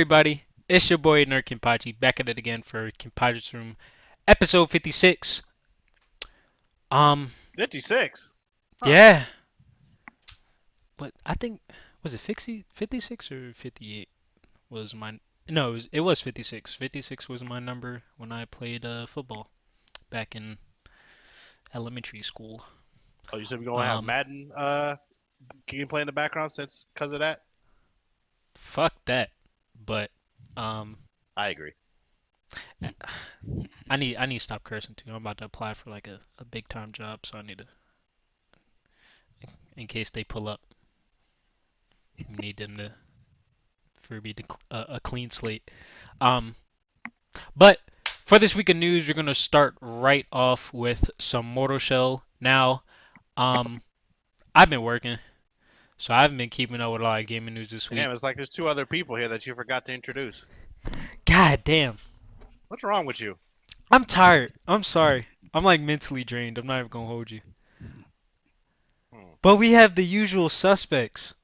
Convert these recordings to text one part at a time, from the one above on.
Everybody, it's your boy Nerd Kenpachi back at it again for Kenpachi's Room, episode 56. Um, 56. Huh. yeah, but I think was it 56 or 58 was my no, it was 56. 56 was my number when I played football back in elementary school. Oh, you said we're gonna have Um, Madden gameplay in the background since because of that? fuck that, but um, I agree. I need to stop cursing too. I'm about to apply for like a big time job, so I need to in case they pull up. Need them to for me to a clean slate. Um, but for this week of news, we're gonna start right off with some Mortal Shell. Now, um, I've been working, so I haven't been keeping up with a lot of gaming news this week. Damn, it's like there's two other people here that you forgot to introduce. God damn, What's wrong with you? I'm tired. I'm sorry. I'm like mentally drained. I'm not even gonna hold you. Hmm. But we have the usual suspects,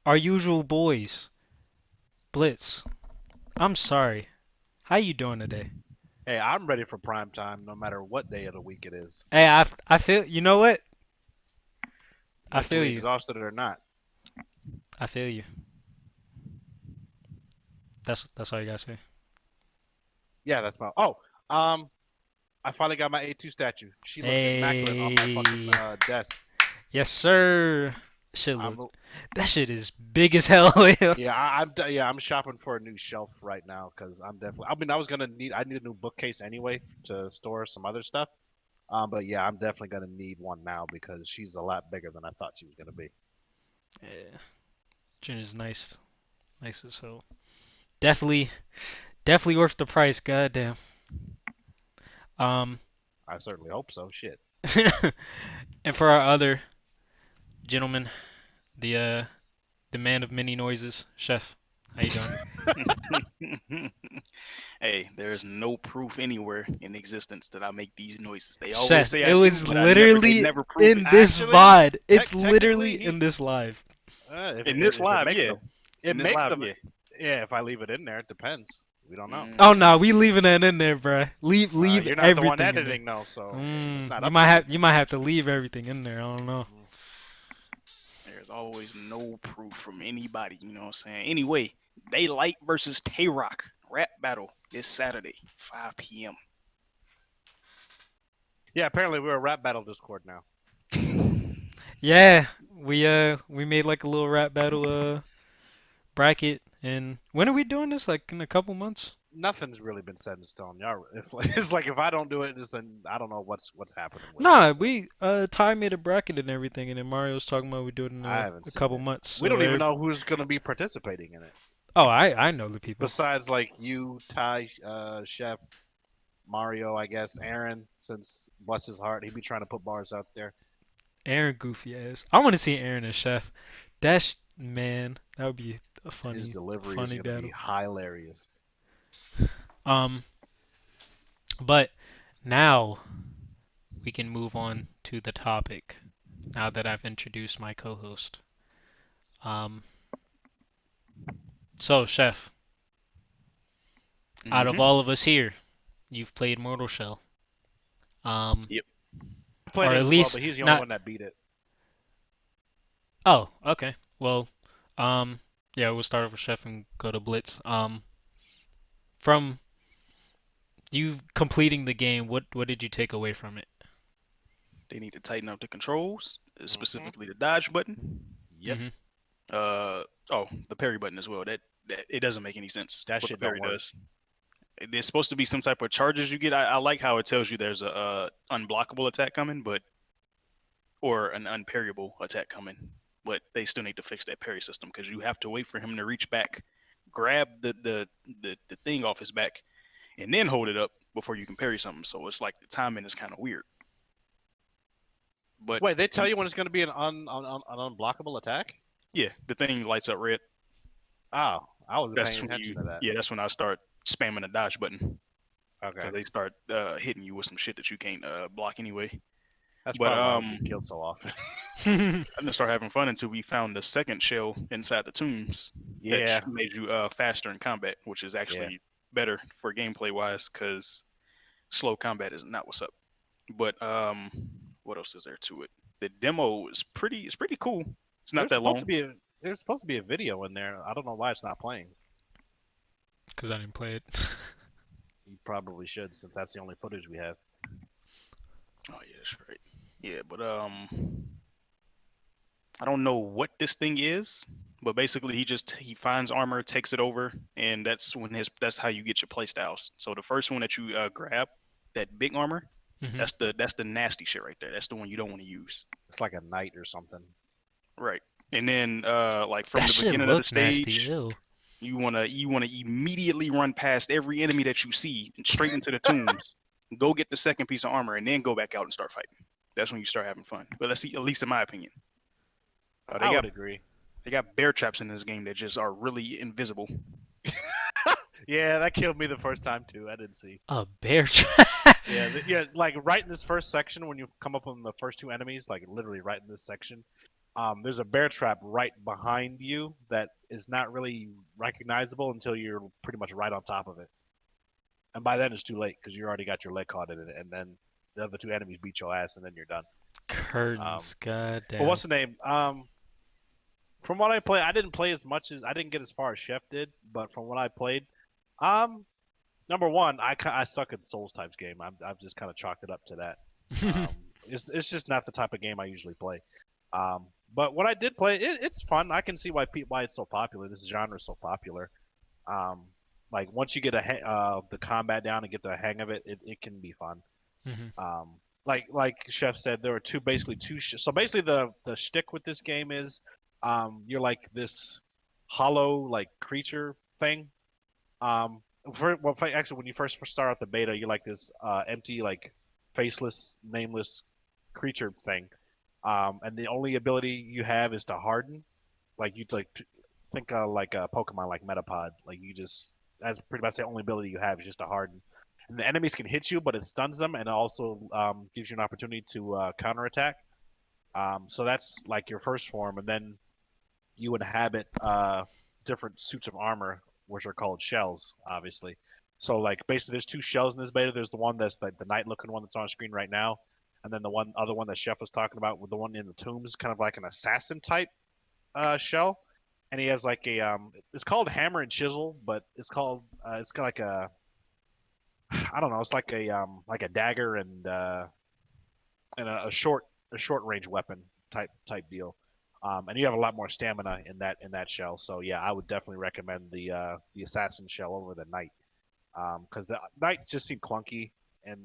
our usual boys. Blitz. I'm sorry. How you doing today? Hey, I'm ready for prime time, no matter what day of the week it is, Hey, I feel. You know what? I feel mentally you. exhausted or not. I feel you. That's all you gotta say. Yeah, that's my. Oh, um, I finally got my A2 statue. She looks immaculate on my fucking Hey, desk. yes sir. Shit look. I'm That shit is big as hell. Yeah, I'm shopping for a new shelf right now because I'm definitely. I mean, I need a new bookcase anyway to store some other stuff. But yeah, I'm definitely gonna need one now because she's a lot bigger than I thought she was gonna be. Yeah, Jin is nice, nice as hell. Definitely, definitely worth the price. Goddamn. Um, I certainly hope so. Shit. and for our other gentleman, the uh, the man of many noises, Chef. How you doing? Hey, there's no proof anywhere in existence that I make these noises. They always Chef, say it I do, was but they literally never prove it. in this Actually, VOD. It's technically, literally in this live. if In this it live, makes yeah. them, it In this makes live, them. yeah. Yeah, if I leave it in there, it depends. We don't know. Oh Mm, no, we leaving that in there, bruh. Leave You're not the one everything in there. editing though, so it's not You up to might me. have to leave everything in there. I don't know. Mm. there's always no proof from anybody, you know what I'm saying? Anyway, Daylight versus Tay Rock rap battle this Saturday, 5 Yeah, apparently we're a rap battle Discord now. p.m. Yeah, we made like a little rap battle bracket, and when are we doing this? Like in a couple months? Nothing's really been set in stone. Y'all, if it's like if I don't do it, then I don't know what's happening with it. Nah, So we Ty made a bracket and everything, and then Mario's talking about we do it in I haven't a seen couple it. months. We So don't even know who's gonna be participating in it. oh, I know the people. Besides like you, Ty, Chef, Mario, I guess, Aaron, since bless his heart, he be trying to put bars out there. Aaron goofy ass. I want to see Aaron as chef. That's man, that would be a His funny delivery is funny gonna be battle. hilarious. Um, but now we can move on to the topic. Now that I've introduced my co-host. Um, so chef, out of hmm all of us here, you've played Mortal Shell. Um, Yep. I played or it at as well, least but he's the only not. one that beat it. Oh, okay. Well, yeah, we'll start off with chef and go to Blitz. From you completing the game, what did you take away from it? They need to tighten up the controls, Hmm. specifically the dodge button. Yep, Mm-hmm. Uh the parry button as well. That it doesn't make any sense that what the shit don't parry work. does. There's supposed to be some type of charges you get. I like how it tells you there's a unblockable attack coming, but or an unparryable attack coming, but they still need to fix that parry system because you have to wait for him to reach back, grab the thing off his back, and then hold it up before you can parry something. So it's like the timing is kind of weird. But Wait, they tell you when it's gonna be an unblockable attack? yeah, the thing lights up red. Oh, I wasn't paying That's when attention you to that. yeah, that's when I start spamming the dodge button Okay. because they start hitting you with some shit that you can't block anyway. That's But probably why I get killed so often. I didn't start having fun until we found the second shell inside the tombs that Yeah, made you faster in combat, which is yeah. actually better for gameplay wise because slow combat is not what's up. But what else is there to it? The demo is pretty cool. It's not There's that supposed long. to be there's supposed to be a video in there. I don't know why it's not playing. Because I didn't play it. You probably should, since that's the only footage we have. Oh yeah, that's right. Yeah, but I don't know what this thing is, but basically he finds armor, takes it over, and that's how you get your playstyles. So the first one that you grab, that big armor, Hmm. that's the nasty shit right there. That's the one you don't want to use. It's like a knight or something. Right. And then like from That the shit beginning of the look nasty. stage, Ew. you wanna immediately run past every enemy that you see and straight into the tombs. Go get the second piece of armor and then go back out and start fighting. That's when you start having fun. But let's see, at least in my opinion. They I got would agree. they got bear traps in this game that just are really invisible. Yeah, that killed me the first time too. I didn't see. A bear trap. Yeah, like right in this first section when you come up on the first two enemies, like literally right in this section, there's a bear trap right behind you that is not really recognizable until you're pretty much right on top of it. And by then it's too late because you already got your leg caught in it, and then the other two enemies beat your ass, and then you're done. Curtains. God But damn. what's the name? From what I play, I didn't play as much as I didn't get as far as Chef did, but from what I played, um, number one, I suck at Souls types game. I've just kind of chalked it up to that. It's just not the type of game I usually play. But what I did play, it's fun. I can see why it's so popular. This genre is so popular. Um, like once you get the combat down and get the hang of it, it can be fun. Hmm. Like Chef said, there were basically two. So basically, the shtick with this game is, you're like this hollow like creature thing. Actually, when you first start out the beta, you're like this empty, like faceless, nameless creature thing. And the only ability you have is to harden. Like you like think like a Pokemon like Metapod. Like you just that's pretty much the only ability you have is just to harden. And the enemies can hit you, but it stuns them, and it also gives you an opportunity to counterattack. So that's like your first form, and then you inhabit different suits of armor, which are called shells, obviously. So like basically, there's two shells in this beta. There's the one that's like the knight-looking one that's on screen right now, and then the other one that Chef was talking about, with the one in the tombs, kind of like an assassin type shell. And he has like it's called hammer and chisel, but it's got like a, I don't know, it's like a dagger and a short range weapon type deal. And you have a lot more stamina in that shell. So yeah, I would definitely recommend the assassin shell over the knight, because the knight just seemed clunky and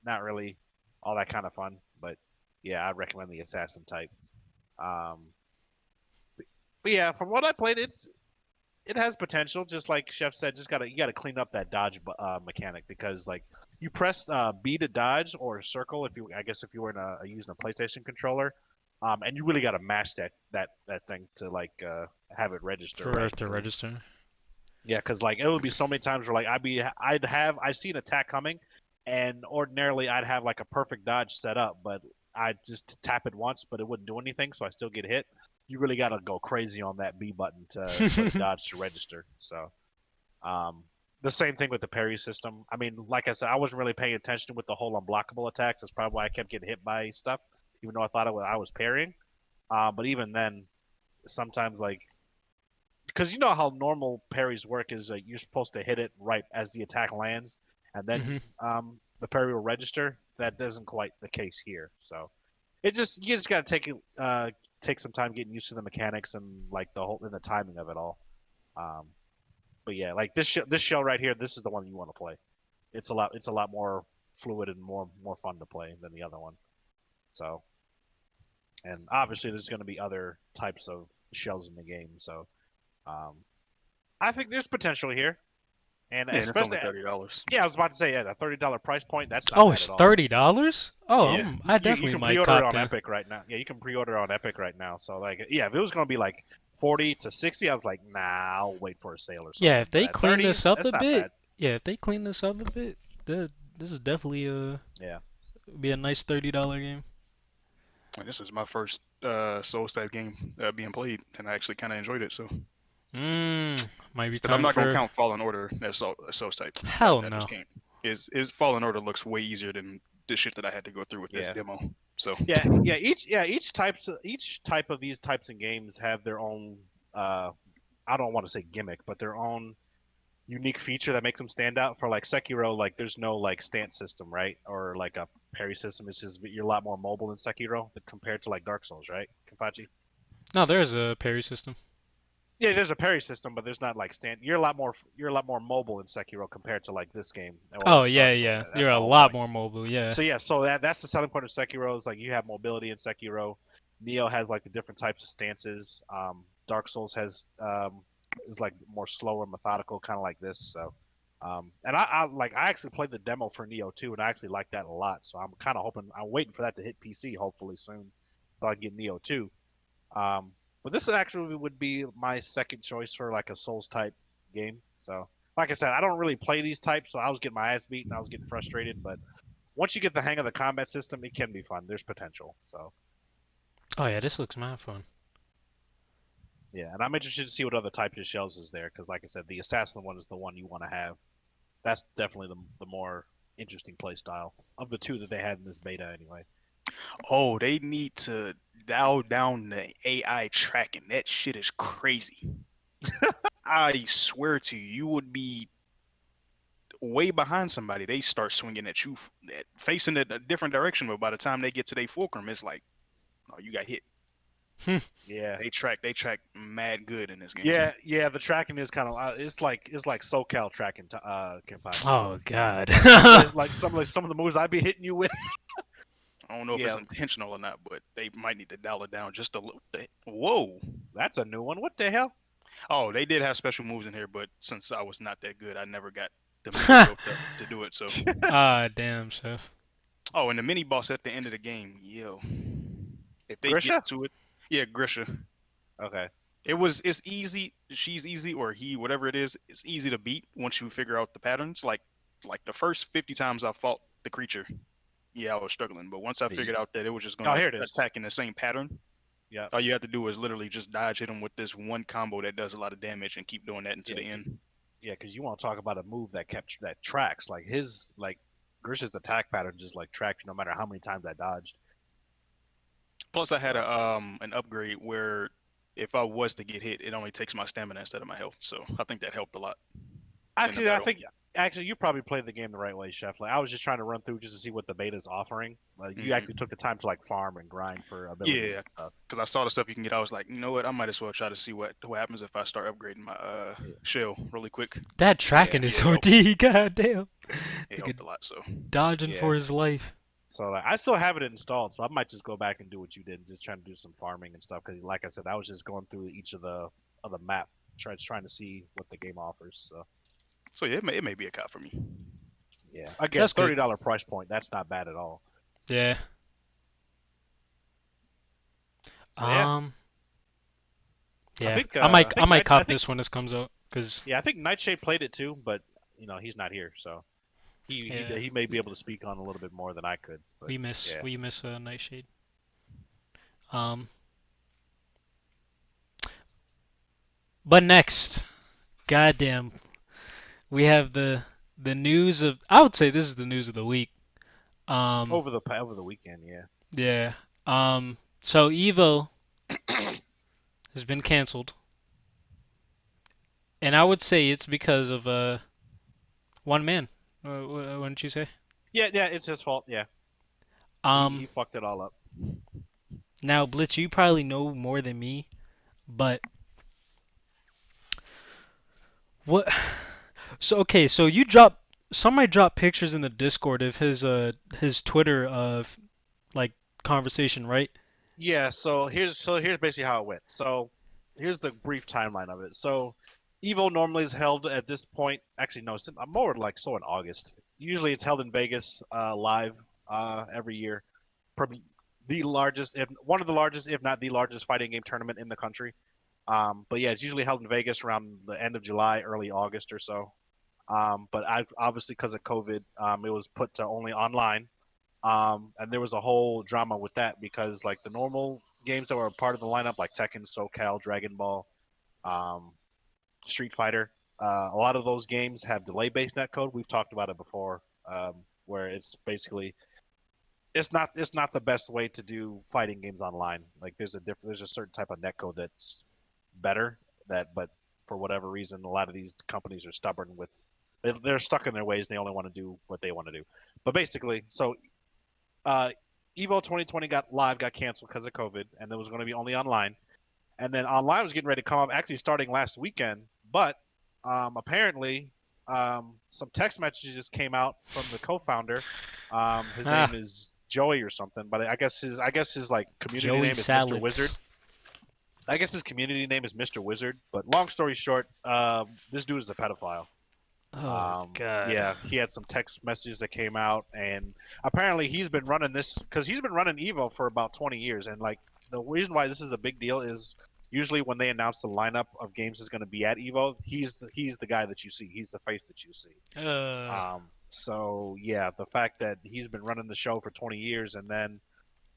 not really all that kind of fun. But yeah, I'd recommend the assassin type. Um, but yeah, from what I played, it has potential. Just like Chef said, you gotta clean up that dodge mechanic, because like you press B to dodge, or circle if you were using a PlayStation controller, and you really gotta mash that thing to like have it register For right. us to register. Yeah, because like it would be so many times where like I see an attack coming, and ordinarily I'd have like a perfect dodge set up, but I just tap it once, but it wouldn't do anything, so I still get hit. You really got to go crazy on that B button for the dodge to register. So, um, the same thing with the parry system. I mean, like I said, I wasn't really paying attention with the whole unblockable attacks. That's probably why I kept getting hit by stuff, even though I thought I was parrying. But even then, sometimes like, because you know how normal parries work is you're supposed to hit it right as the attack lands, and then Hmm. the parry will register. That isn't quite the case here. So you just gotta take some time getting used to the mechanics and like the timing of it all. Um, but yeah, like this shell right here, this is the one you want to play. It's a lot more fluid and more fun to play than the other one. So, and obviously there's going to be other types of shells in the game. So um, I think there's potential here, and Yeah, and it's only especially $30. yeah, I was about to say, at a $30 price point, that's not Oh, bad it's at all. $30. Oh, Yeah. I You definitely can might pre-order it cop on that. Epic right now. Yeah, you can pre-order on Epic right now. So like, yeah, if it was gonna be like 40 to 60, I was like, nah, I'll wait for a sale or Yeah, something. if But they at clean 30, this up that's a not bit, bad. yeah, if they clean this up a bit, this is definitely Yeah, Be a nice $30 game. And this is my first Souls type game being played, and I actually kind of enjoyed it. So, Might be because I'm time not gonna for. count Fallen Order as Souls type Hell that just no. came. His Fallen Order looks way easier than the shit that I had to go through with this Yeah. demo. So Each type of these types of games have their own I don't want to say gimmick, but their own unique feature that makes them stand out. For like Sekiro, like there's no like stance system, right? Or like a parry system. It's just you're a lot more mobile in Sekiro compared to like Dark Souls, right? Kenpachi? No, there's a parry system. Yeah, there's a parry system, but there's not like stand. You're a lot more mobile in Sekiro compared to like this game or Oh else yeah, Dark Souls. yeah. That's You're the a whole lot point. more mobile. Yeah. So yeah, so that's the selling point of Sekiro is like you have mobility in Sekiro. Neo has like the different types of stances. Dark Souls has is like more slower, methodical, kind of like this. So, and I actually played the demo for Neo too, and I actually like that a lot. So I'm kind of hoping I'm waiting for that to hit PC hopefully soon, so I can get Neo too. But this actually would be my second choice for like a Souls type game. So, like I said, I don't really play these types, so I was getting my ass beaten. I was getting frustrated, but once you get the hang of the combat system, it can be fun. There's potential. So Oh yeah, this looks mad fun. yeah, and I'm interested to see what other types of shells is there because, like I said, the assassin one is the one you want to have. That's definitely the more interesting play style of the two that they had in this beta, anyway. oh, they need to dial down the AI tracking. That shit is crazy. I swear to you, you would be way behind somebody. They start swinging at you, facing it a different direction. But by the time they get to their fulcrum, it's like, oh, you got hit. Yeah, They track mad good in this game. yeah. The tracking is kind of it's like SoCal tracking to Kenpachi. Oh god. Some of the moves I'd be hitting you with. I don't know if it's Yeah, intentional or not, but they might need to dial it down just a little. Whoa! that's a new one. What the hell? Oh, they did have special moves in here, but since I was not that good, I never got the meter built up to do it. So, Ah, damn, chef. oh, and the mini boss at the end of the game, yo, if they get Grisha? to it, yeah, Grisha. Okay. It's easy. She's easy, or he, whatever it is. It's easy to beat once you figure out the patterns. Like the first 50 times I fought the creature, yeah, I was struggling. But once I figured out that it was just Oh, gonna here it is. attack in the same pattern, Yeah. all you have to do is literally just dodge hit him with this one combo that does a lot of damage and keep doing that until the Yeah. end. Yeah, because you want to talk about a move that tracks like his like Grisha's attack pattern just like tracked no matter how many times I dodged. Plus, I had So an upgrade where if I was to get hit, it only takes my stamina instead of my health. So I think that helped a lot in the actually, I battle. think actually you probably played the game the right way, Chef. Like I was just trying to run through just to see what the beta's offering. Like you Hmm. actually took the time to like farm and grind for abilities Yeah, and stuff. because I saw the stuff you can get. I was like, you know what? I might as well try to see what happens if I start upgrading my Yeah, shell really quick. That yeah. tracking is Yeah, it helped. OD. God damn. It Nigga helped a lot. So dodging Yeah. for his life. So like, I still have it installed, so I might just go back and do what you did, and just trying to do some farming and stuff. Because like I said, I was just going through each of the map, trying to see what the game offers. So yeah, it may be a cop for me. yeah, again, That's good. $30 price point. That's not bad at all. Yeah. So yeah, Um. I Yeah. think I might. I I think might Night, I cop think this when this comes out. Cause yeah, I think Nightshade played it too, but he's not here, so yeah, he may be able to speak on a little bit more than I could. But we miss yeah, we miss Nightshade. Um. But next, goddamn, we have the news of. I would say this is the news of the week. Um. over the weekend, yeah. Yeah. So EVO has been canceled, and I would say it's because of one man. Wouldn't you say? Yeah, it's his fault. Yeah, he Um. fucked it all up. Now, Blitz, you probably know more than me, but what? So okay, so you drop somebody dropped pictures in the Discord of his Twitter like conversation, right? Yeah, so here's basically how it went. So here's the brief timeline of it. So Evo normally is held at this point. Actually, no, more like so in August. Usually it's held in Vegas, live, every year. Probably the largest, if one of the largest, if not the largest fighting game tournament in the country. But yeah, it's usually held in Vegas around the end of July, early August or so. But I've obviously because of COVID, it was put to only online. And there was a whole drama with that because like the normal games that were part of the lineup, like Tekken, SoCal, Dragon Ball, um, Street Fighter, a lot of those games have delay-based netcode. We've talked about it before, where it's basically it's not the best way to do fighting games online. Like there's a certain type of netcode that's better but for whatever reason a lot of these companies are stubborn with they're stuck in their ways. They only want to do what they want to do. But basically, so uh, Evo 2020 got canceled because of COVID, and it was going to be only online. And then online was getting ready to come up, actually starting last weekend. But apparently, some text messages came out from the co-founder. His name Ah, is Joey or something, but I guess his like community Joey name is Mr. Wizard. Salads. I guess his community name is Mr. Wizard. But long story short, this dude is a pedophile. Oh God. Yeah, he had some text messages that came out, and apparently he's been running this because he's been running Evo for about 20 years. And like the reason why this is a big deal is usually when they announce the lineup of games is going to be at Evo, he's the guy that you see. He's the face that you see. Uh, So yeah, the fact that he's been running the show for 20 years, and then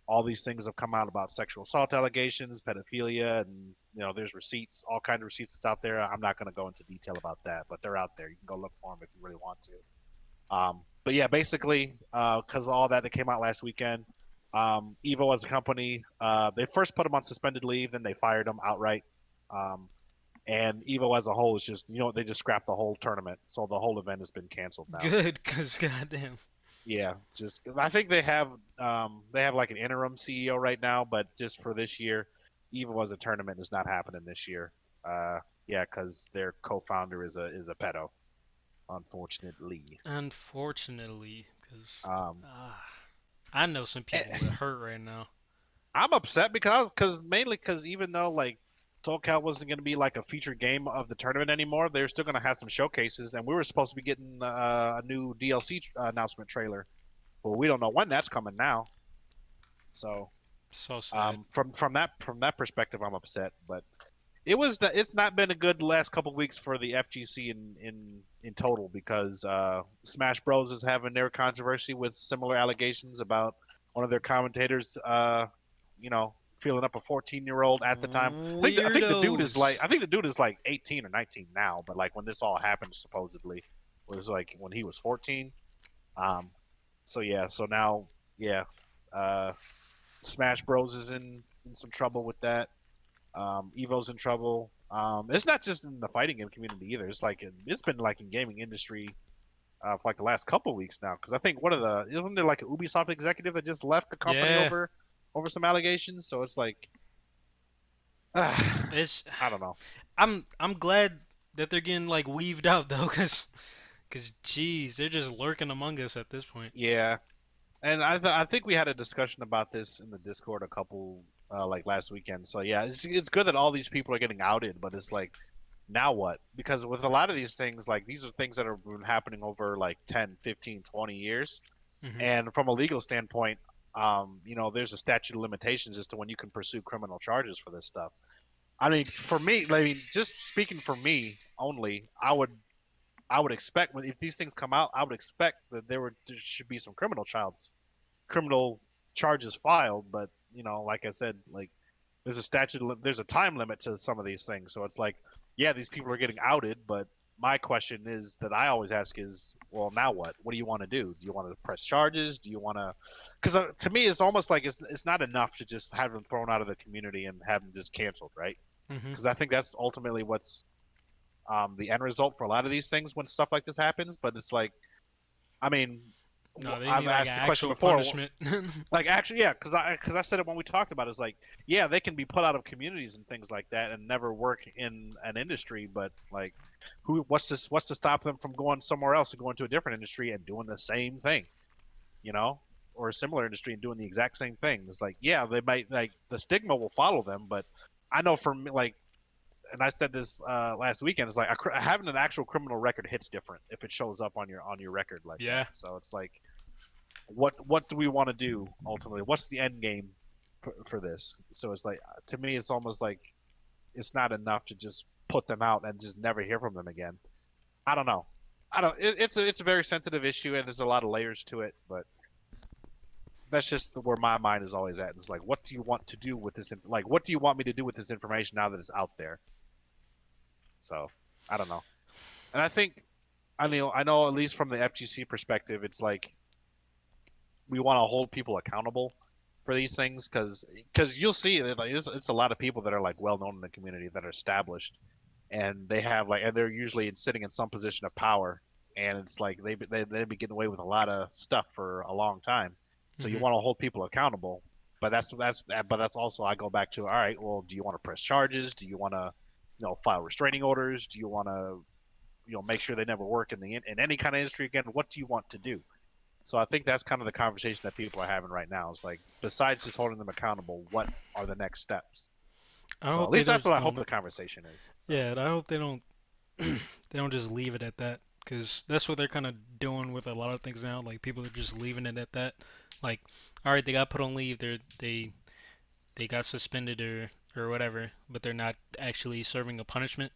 all these things have come out about sexual assault allegations, pedophilia, and there's receipts, all kinds of receipts that's out there. I'm not going to go into detail about that, but they're out there. You can go look for them if you really want to. But yeah, basically, because of all that came out last weekend, Evo as a company, they first put him on suspended leave, then they fired him outright. Um, and Evo as a whole is just, they just scrapped the whole tournament, so the whole event has been canceled now. good, cause goddamn. Yeah, just I think they have like an interim CEO right now, but just for this year, Evo as a tournament is not happening this year. Yeah, because their co-founder is a pedo, unfortunately. Unfortunately, cause Um, I know some people eh, that hurt right now. I'm upset because mainly because even though like SoCal wasn't going to be like a featured game of the tournament anymore, they're still going to have some showcases, and we were supposed to be getting a new DLC announcement trailer. Well, we don't know when that's coming now. So So sad. from that perspective, I'm upset. But it's not been a good last couple weeks for the FGC in total because Smash Bros is having their controversy with similar allegations about one of their commentators, feeling up a 14-year-old at the time. I think Weirdos. the dude is like 18 or 19 now, but like when this all happened, supposedly was like when he was 14. Um, so yeah, so now yeah, uh, Smash Bros is in some trouble with that. Evo's in trouble. It's not just in the fighting game community either. It's been like in gaming industry for like the last couple of weeks now. Because I think isn't there like an Ubisoft executive that just left the company Yeah, over some allegations? So it's like, it's. I don't know. I'm glad that they're getting like weaved out though, cause geez, they're just lurking among us at this point. Yeah, and I think we had a discussion about this in the Discord a couple like last weekend. So yeah, it's good that all these people are getting outed, but it's like now what? Because with a lot of these things, like these are things that have been happening over like 10, 15, 20 years. Hmm. And from a legal standpoint, there's a statute of limitations as to when you can pursue criminal charges for this stuff. I mean, for me, I mean, just speaking for me only, I would expect if these things come out, I would expect that there should be some criminal charges filed. But like I said, like there's a time limit to some of these things. So it's like, yeah, these people are getting outed, but my question is that I always ask is, well, now what? What do you want to do? Do you want to press charges? Do you want to? Because to me, it's almost like it's not enough to just have them thrown out of the community and have them just canceled, right? Hmm. Because I think that's ultimately what's the end result for a lot of these things when stuff like this happens. But it's like, I mean, No, they I've need like an asked the question actual before. punishment. Like actually, yeah, because I said it when we talked about it. It's like, yeah, they can be put out of communities and things like that and never work in an industry, but like, what's to stop them from going somewhere else and going to a different industry and doing the same thing, you know, or a similar industry and doing the exact same thing? It's like, yeah, they might like the stigma will follow them, but I know for me, like, and I said this last weekend, it's like having an actual criminal record hits different if it shows up on your record like that. Yeah. So it's like, what do we want to do ultimately? What's the end game for this? So it's like to me, it's almost like it's not enough to just put them out and just never hear from them again. I don't know. I don't. It's a very sensitive issue and there's a lot of layers to it, but that's just where my mind is always at. It's like, what do you want to do with this? Like, what do you want me to do with this information now that it's out there? So I don't know. And I think I know at least from the FGC perspective, it's like we want to hold people accountable for these things because you'll see that like it's a lot of people that are like well known in the community that are established and they have like and they're usually sitting in some position of power and it's like they've been getting away with a lot of stuff for a long time. So you Hmm. want to hold people accountable, but that's also I go back to all right. Well, do you want to press charges? Do you want to file restraining orders? Do you want to make sure they never work in any kind of industry again? What do you want to do? So I think that's kind of the conversation that people are having right now. It's like, besides just holding them accountable, what are the next steps? I So at hope they least that's just what I hope don't. the conversation is. So, Yeah, I hope they don't. They don't just leave it at that, because that's what they're kind of doing with a lot of things now. Like people are just leaving it at that. Like, all right, they got put on leave. They got suspended or whatever, but they're not actually serving a punishment.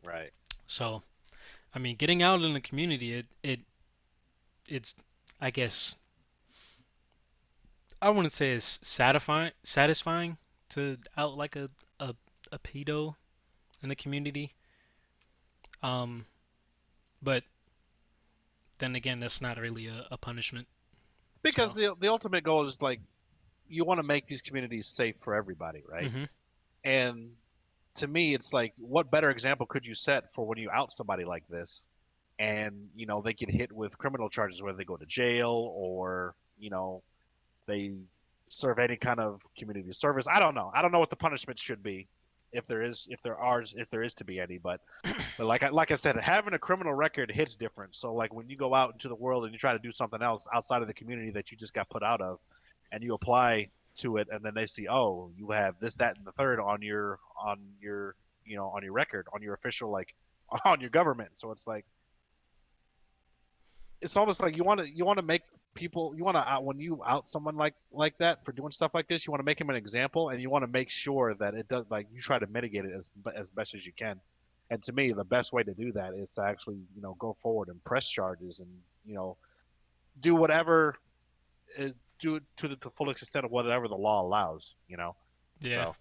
right. So, I mean, getting out in the community, it's, I guess, I wouldn't say it's satisfying to out like a a pedo in the community. Um, but then again, that's not really a punishment. Because So, the ultimate goal is like you want to make these communities safe for everybody, right? hmm. And to me, it's like, what better example could you set for when you out somebody like this, and they get hit with criminal charges, whether they go to jail or they serve any kind of community service. I don't know. I don't know what the punishment should be, if there is to be any. But like I said, having a criminal record hits different. So like when you go out into the world and you try to do something else outside of the community that you just got put out of, and you apply to it, and then they see, oh, you have this, that, and the third on your record, on your official like on your government. So it's like it's almost like you want to make people you want to out when you out someone like that for doing stuff like this, you want to make him an example, and you want to make sure that it does like you try to mitigate it as best as you can. And to me, the best way to do that is to actually go forward and press charges and do whatever is do it to the fullest extent of whatever the law allows. Yeah, So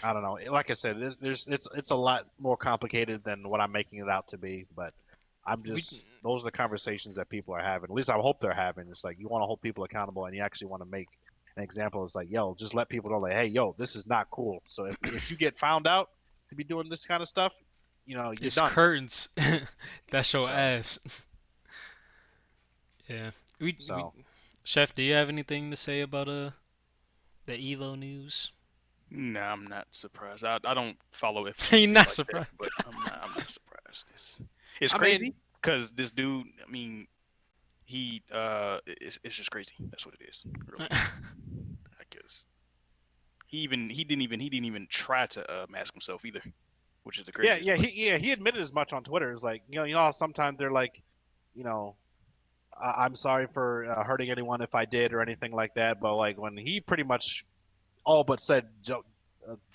I don't know. Like I said, it's a lot more complicated than what I'm making it out to be. But we those are the conversations that people are having. At least I hope they're having. It's like you want to hold people accountable, and you actually want to make an example. It's like, yo, just let people know, like, hey, yo, this is not cool. So if you get found out to be doing this kind of stuff, you're it's done. curtains. That's your So ass. Yeah. We so Chef, do you have anything to say about the EVO news? Nah, I'm not surprised. I don't follow You're FGC not like that, surprised. but I'm not surprised. It's I mean, crazy because this dude. I mean, it's just crazy. That's what it is, really. I guess he didn't even try to mask himself either, which is the yeah, craziest yeah, part. he admitted as much on Twitter. It's like how sometimes they're like, you know, I'm sorry for hurting anyone if I did or anything like that. But like when he pretty much all but said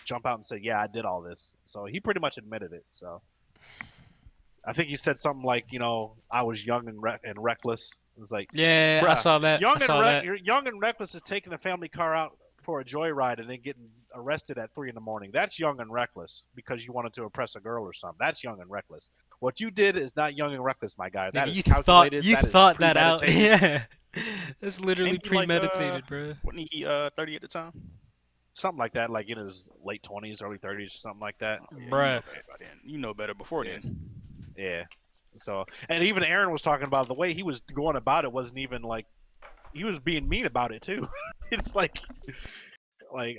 jump out and said, yeah, I did all this. So he pretty much admitted it. So I think he said something like, I was young and reckless. It's like, Yeah, I bruh, saw that. I saw that. you're young and reckless is taking a family car out for a joyride and then getting arrested at 3 in the morning. That's young and reckless because you wanted to impress a girl or something. That's young and reckless. What you did is not young and reckless, my guy. That Nigga, is you thought calculated. you That is thought that out. premeditated. Yeah. That's literally Ain't he like premeditated, bro. wasn't he 30 at the time? Something like that, like in his late 20s, early 30s, or something like that. Oh yeah, you know Bruh. better by then. You know better before Yeah. then. Yeah. So, and even Aaron was talking about the way he was going about it wasn't even like he was being mean about it too. It's like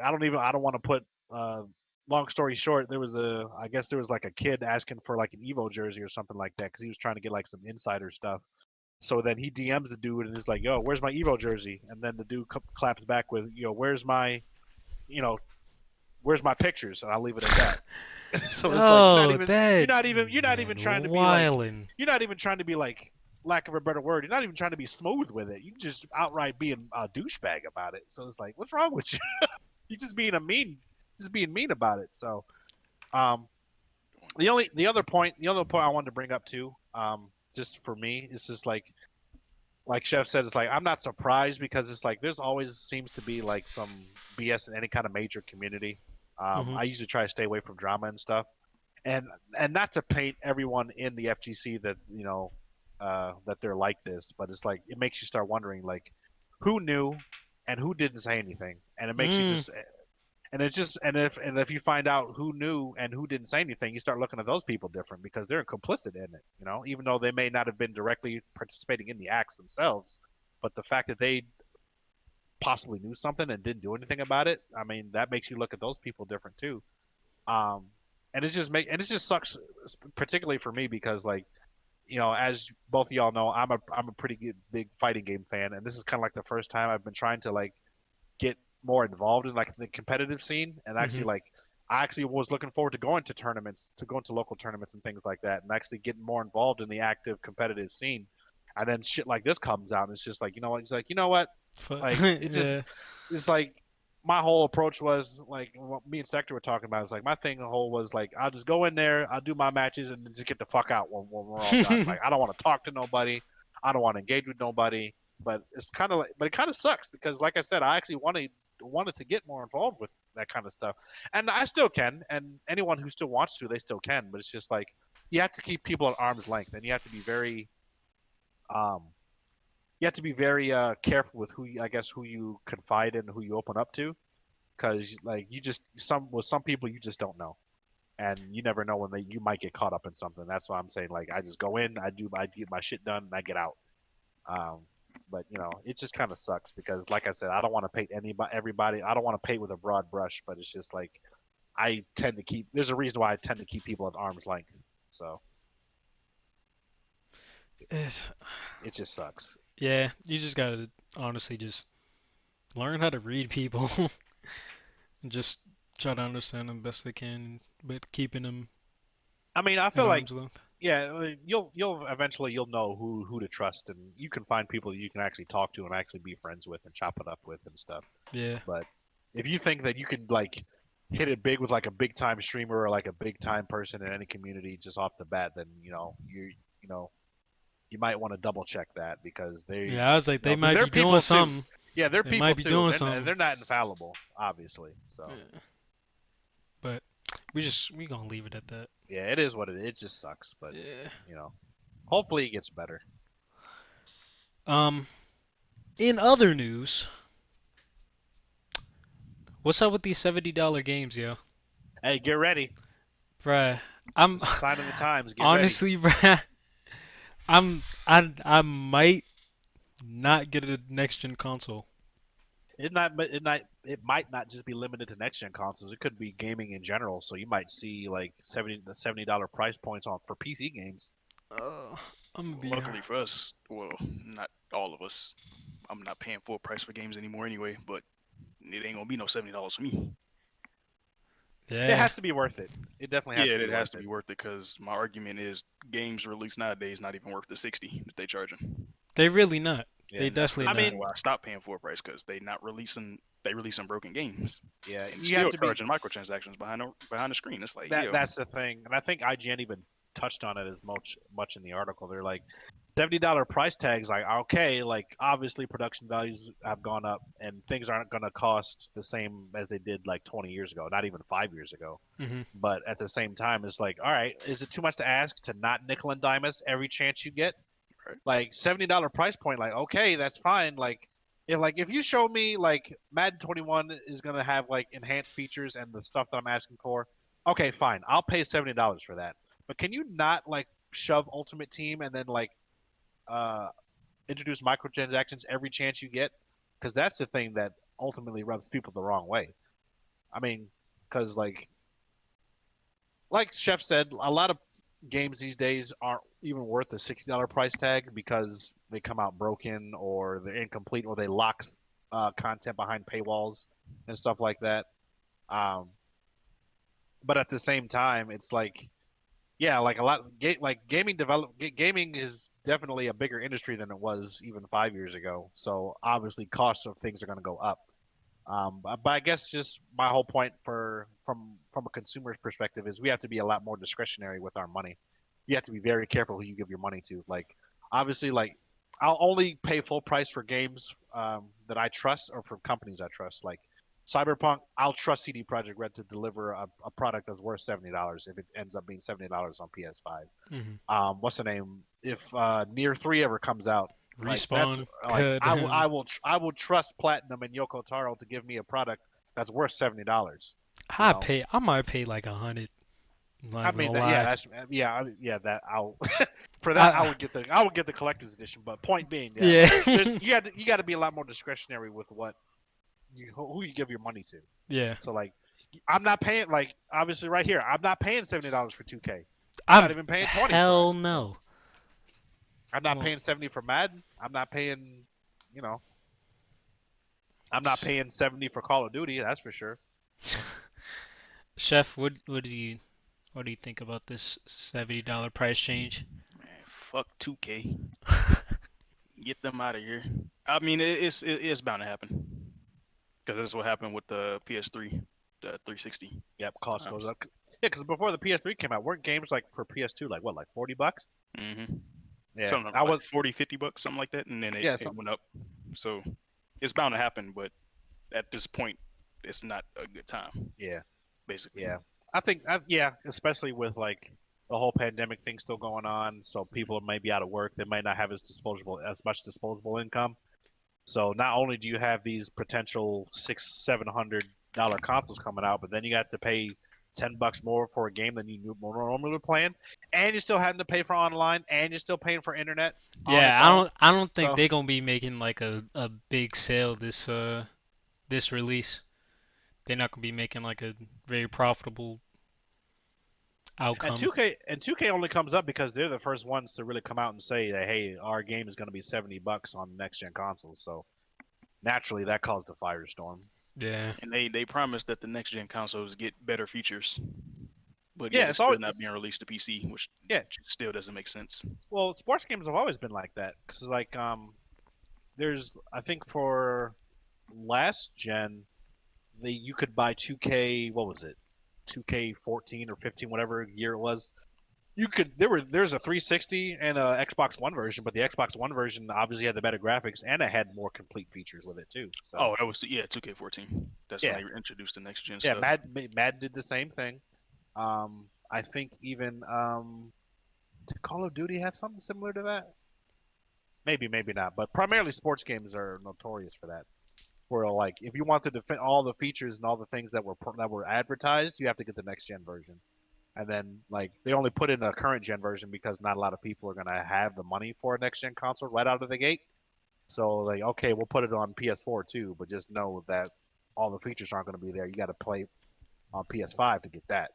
I don't want to put long story short, I guess there was like a kid asking for like an EVO jersey or something like that because he was trying to get like some insider stuff. So then he DMs the dude and is like, "Yo, where's my EVO jersey?" And then the dude claps back with, you know, where's my pictures?" And I'll leave it at that. So it's like Oh, that you're not even man, trying to be like wildin'. you're not even trying to be like lack of a better word. You're not even trying to be smooth with it. You just outright being a douchebag about it. So it's like, what's wrong with you? You're just being mean about it. So um, the other point I wanted to bring up too, just for me, is just like like Chef said, it's like I'm not surprised because it's like there's always seems to be like some BS in any kind of major community. Hmm. I usually try to stay away from drama and stuff, and not to paint everyone in the FGC that that they're like this, but it's like it makes you start wondering like who knew and who didn't say anything, and it makes you Mm. just and it's just and if you find out who knew and who didn't say anything, you start looking at those people different because they're complicit in it, even though they may not have been directly participating in the acts themselves, but the fact that they possibly knew something and didn't do anything about it, I mean, that makes you look at those people different too. Um, and it just sucks, particularly for me because like as both of y'all know, I'm a pretty good, big fighting game fan, and this is kind of like the first time I've been trying to like get more involved in like the competitive scene and Hmm. actually like I actually was looking forward to going to tournaments, to going to local tournaments and things like that, and actually getting more involved in the active competitive scene. And then shit like this comes out, and it's just like, it's like, like Yeah. it's like my whole approach was like what me and Sector were talking about. It's like my thing, the whole was like I'll just go in there, I'll do my matches, and just get the fuck out when we're all done. Like I don't want to talk to nobody, I don't want to engage with nobody. But it's kind of like, but it kind of sucks because, like I said, I actually wanted to get more involved with that kind of stuff, and I still can. And anyone who still wants to, they still can. But it's just like you have to keep people at arm's length, and um, you have to be very careful with I guess who you confide in, who you open up to, because like you just some people you just don't know, and you never know when you might get caught up in something. That's why I'm saying like I just go in, I get my shit done, and I get out. Um, but it just kind of sucks because, like I said, I don't want to paint everybody. I don't want to paint with a broad brush, but it's just like I tend to keep. There's a reason why I tend to keep people at arm's length. So It's, it just sucks. yeah, you just gotta honestly just learn how to read people and just try to understand them best they can, but keeping them I mean, I at feel like arm's length. yeah, you'll eventually you'll know who to trust, and you can find people that you can actually talk to and actually be friends with and chop it up with and stuff. Yeah. But if you think that you can like hit it big with like a big time streamer or like a big time person in any community just off the bat, then you know you might want to double check that because Yeah, I was like, they might they're be doing people too. something. Yeah, they're They might people be too, doing and something. they're not infallible, obviously. So Yeah. But we gonna leave it at that. yeah, it is what it is. It just sucks, but Yeah. you know, hopefully it gets better. Um. In other news, what's up with these $70 games, yo? Hey, get ready. Bruh, I'm It's a sign of the times. Get ready. honestly, bruh, I might not get a next gen console. It might not just be limited to next gen consoles. It could be gaming in general. So you might see like $70 price points on for PC games. Uh, I'm gonna be Luckily for us, well, not all of us. I'm not paying full price for games anymore anyway, but it ain't gonna be no $70 for me. It yeah. has to be worth it. It definitely has Yeah, to be it has worth to it. be worth it because my argument is games released nowadays not even worth the 60 that they charging. They really not. Yeah. They And that's the definitely I not. reason mean, why I stopped paying full price because they releasing broken games yeah, and you have still to be charging microtransactions behind the screen. It's like, yo, that's the thing, and I think IGN even touched on it as much in the article. They're like $70 price tags. Like okay, like obviously production values have gone up, and things aren't going to cost the same as they did like 20 years ago, not even 5 years ago. Hmm. But at the same time, it's like, all right, is it too much to ask to not nickel and dime us every chance you get? right? Like $70 price point, like okay, that's fine. If you show me like Madden 21 is gonna have like enhanced features and the stuff that I'm asking for, okay, fine, I'll pay $70 for that. But can you not like shove Ultimate Team and then like uh introduce microtransactions every chance you get? Because that's the thing that ultimately rubs people the wrong way. I mean, because like Chef said, a lot of games these days aren't even worth the $60 price tag because they come out broken or they're incomplete or they lock content behind paywalls and stuff like that. Um, but at the same time, it's like, yeah, like like gaming is definitely a bigger industry than it was even 5 years ago. So obviously, costs of things are going to go up. But I guess just my whole point from a consumer's perspective is we have to be a lot more discretionary with our money. You have to be very careful who you give your money to. Like obviously, like I'll only pay full price for games that I trust or from companies I trust. Like Cyberpunk, I'll trust CD Projekt Red to deliver a product that's worth $70 if it ends up being $70 on PS5. Mhm. What's the name? If Near 3 ever comes out, like that's Respawn. like Good. I will trust Platinum and Yoko Taro to give me a product that's worth $70. You I know, pay. I might pay like 100. I'm not I even mean gonna that yeah lie. that's yeah that I'll for that I, I would get the collector's edition. But point being, yeah, yeah. like there's you got to be a lot more discretionary with what who you give your money to. Yeah. So like I'm not paying like obviously right here I'm not paying $70 for 2K. I'm not I'm even paying 20 for it. hell So no. I'm not Well, paying 70 for Madden. I'm not paying you know I'm not paying 70 for Call of Duty. That's for sure. Chef, what do you think about this $70 price change? Man, fuck 2K. Get them out of here. I mean, it's bound to happen because that's what happened with the PS3, the 360. Yep, cost Um, goes up. Yeah, because before the PS3 came out, weren't games like for PS2 like what, like $40? hmm Yeah, Something I like was 40, $50, something like that, and then yeah, it some, went up. So it's bound to happen, but at this point, it's not a good time, yeah, basically. yeah. Yeah, especially with like the whole pandemic thing still going on, so people may be out of work. They might not have as much disposable income. So not only do you have these potential $600-700 consoles coming out, but then you got to pay $10 more for a game than you normally would plan, and you're still having to pay for online, and you're still paying for internet on Yeah, its I own. don't I don't think So they're gonna be making like a big sale this release. They're not gonna be making like a very profitable and outcome. 2K only comes up because they're the first ones to really come out and say that hey, our game is going to be $70 on next gen consoles. So naturally, that caused a firestorm. Yeah. And they promised that the next gen consoles get better features, but yet Yeah, it's it's always still not being released to PC, which yeah. still doesn't make sense. Well, sports games have always been like that because like there's I think for last gen they you could buy 2K what was it 2K 14 or 15 whatever year it was. You could there's a 360 and a Xbox One version, but the Xbox One version obviously had the better graphics and it had more complete features with it too. So Oh, that was 2K14. That's when yeah, they introduced the next gen yeah, stuff. Mad did the same thing. I think even did Call of Duty have something similar to that? Maybe, maybe not. But primarily sports games are notorious for that. Where like if you want to defend all the features and all the things that were advertised, you have to get the next gen version. And then like they only put in a current gen version because not a lot of people are gonna have the money for a next gen console right out of the gate. So like okay, we'll put it on PS4 too, but just know that all the features aren't going to be there. You got to play on PS5 to get that.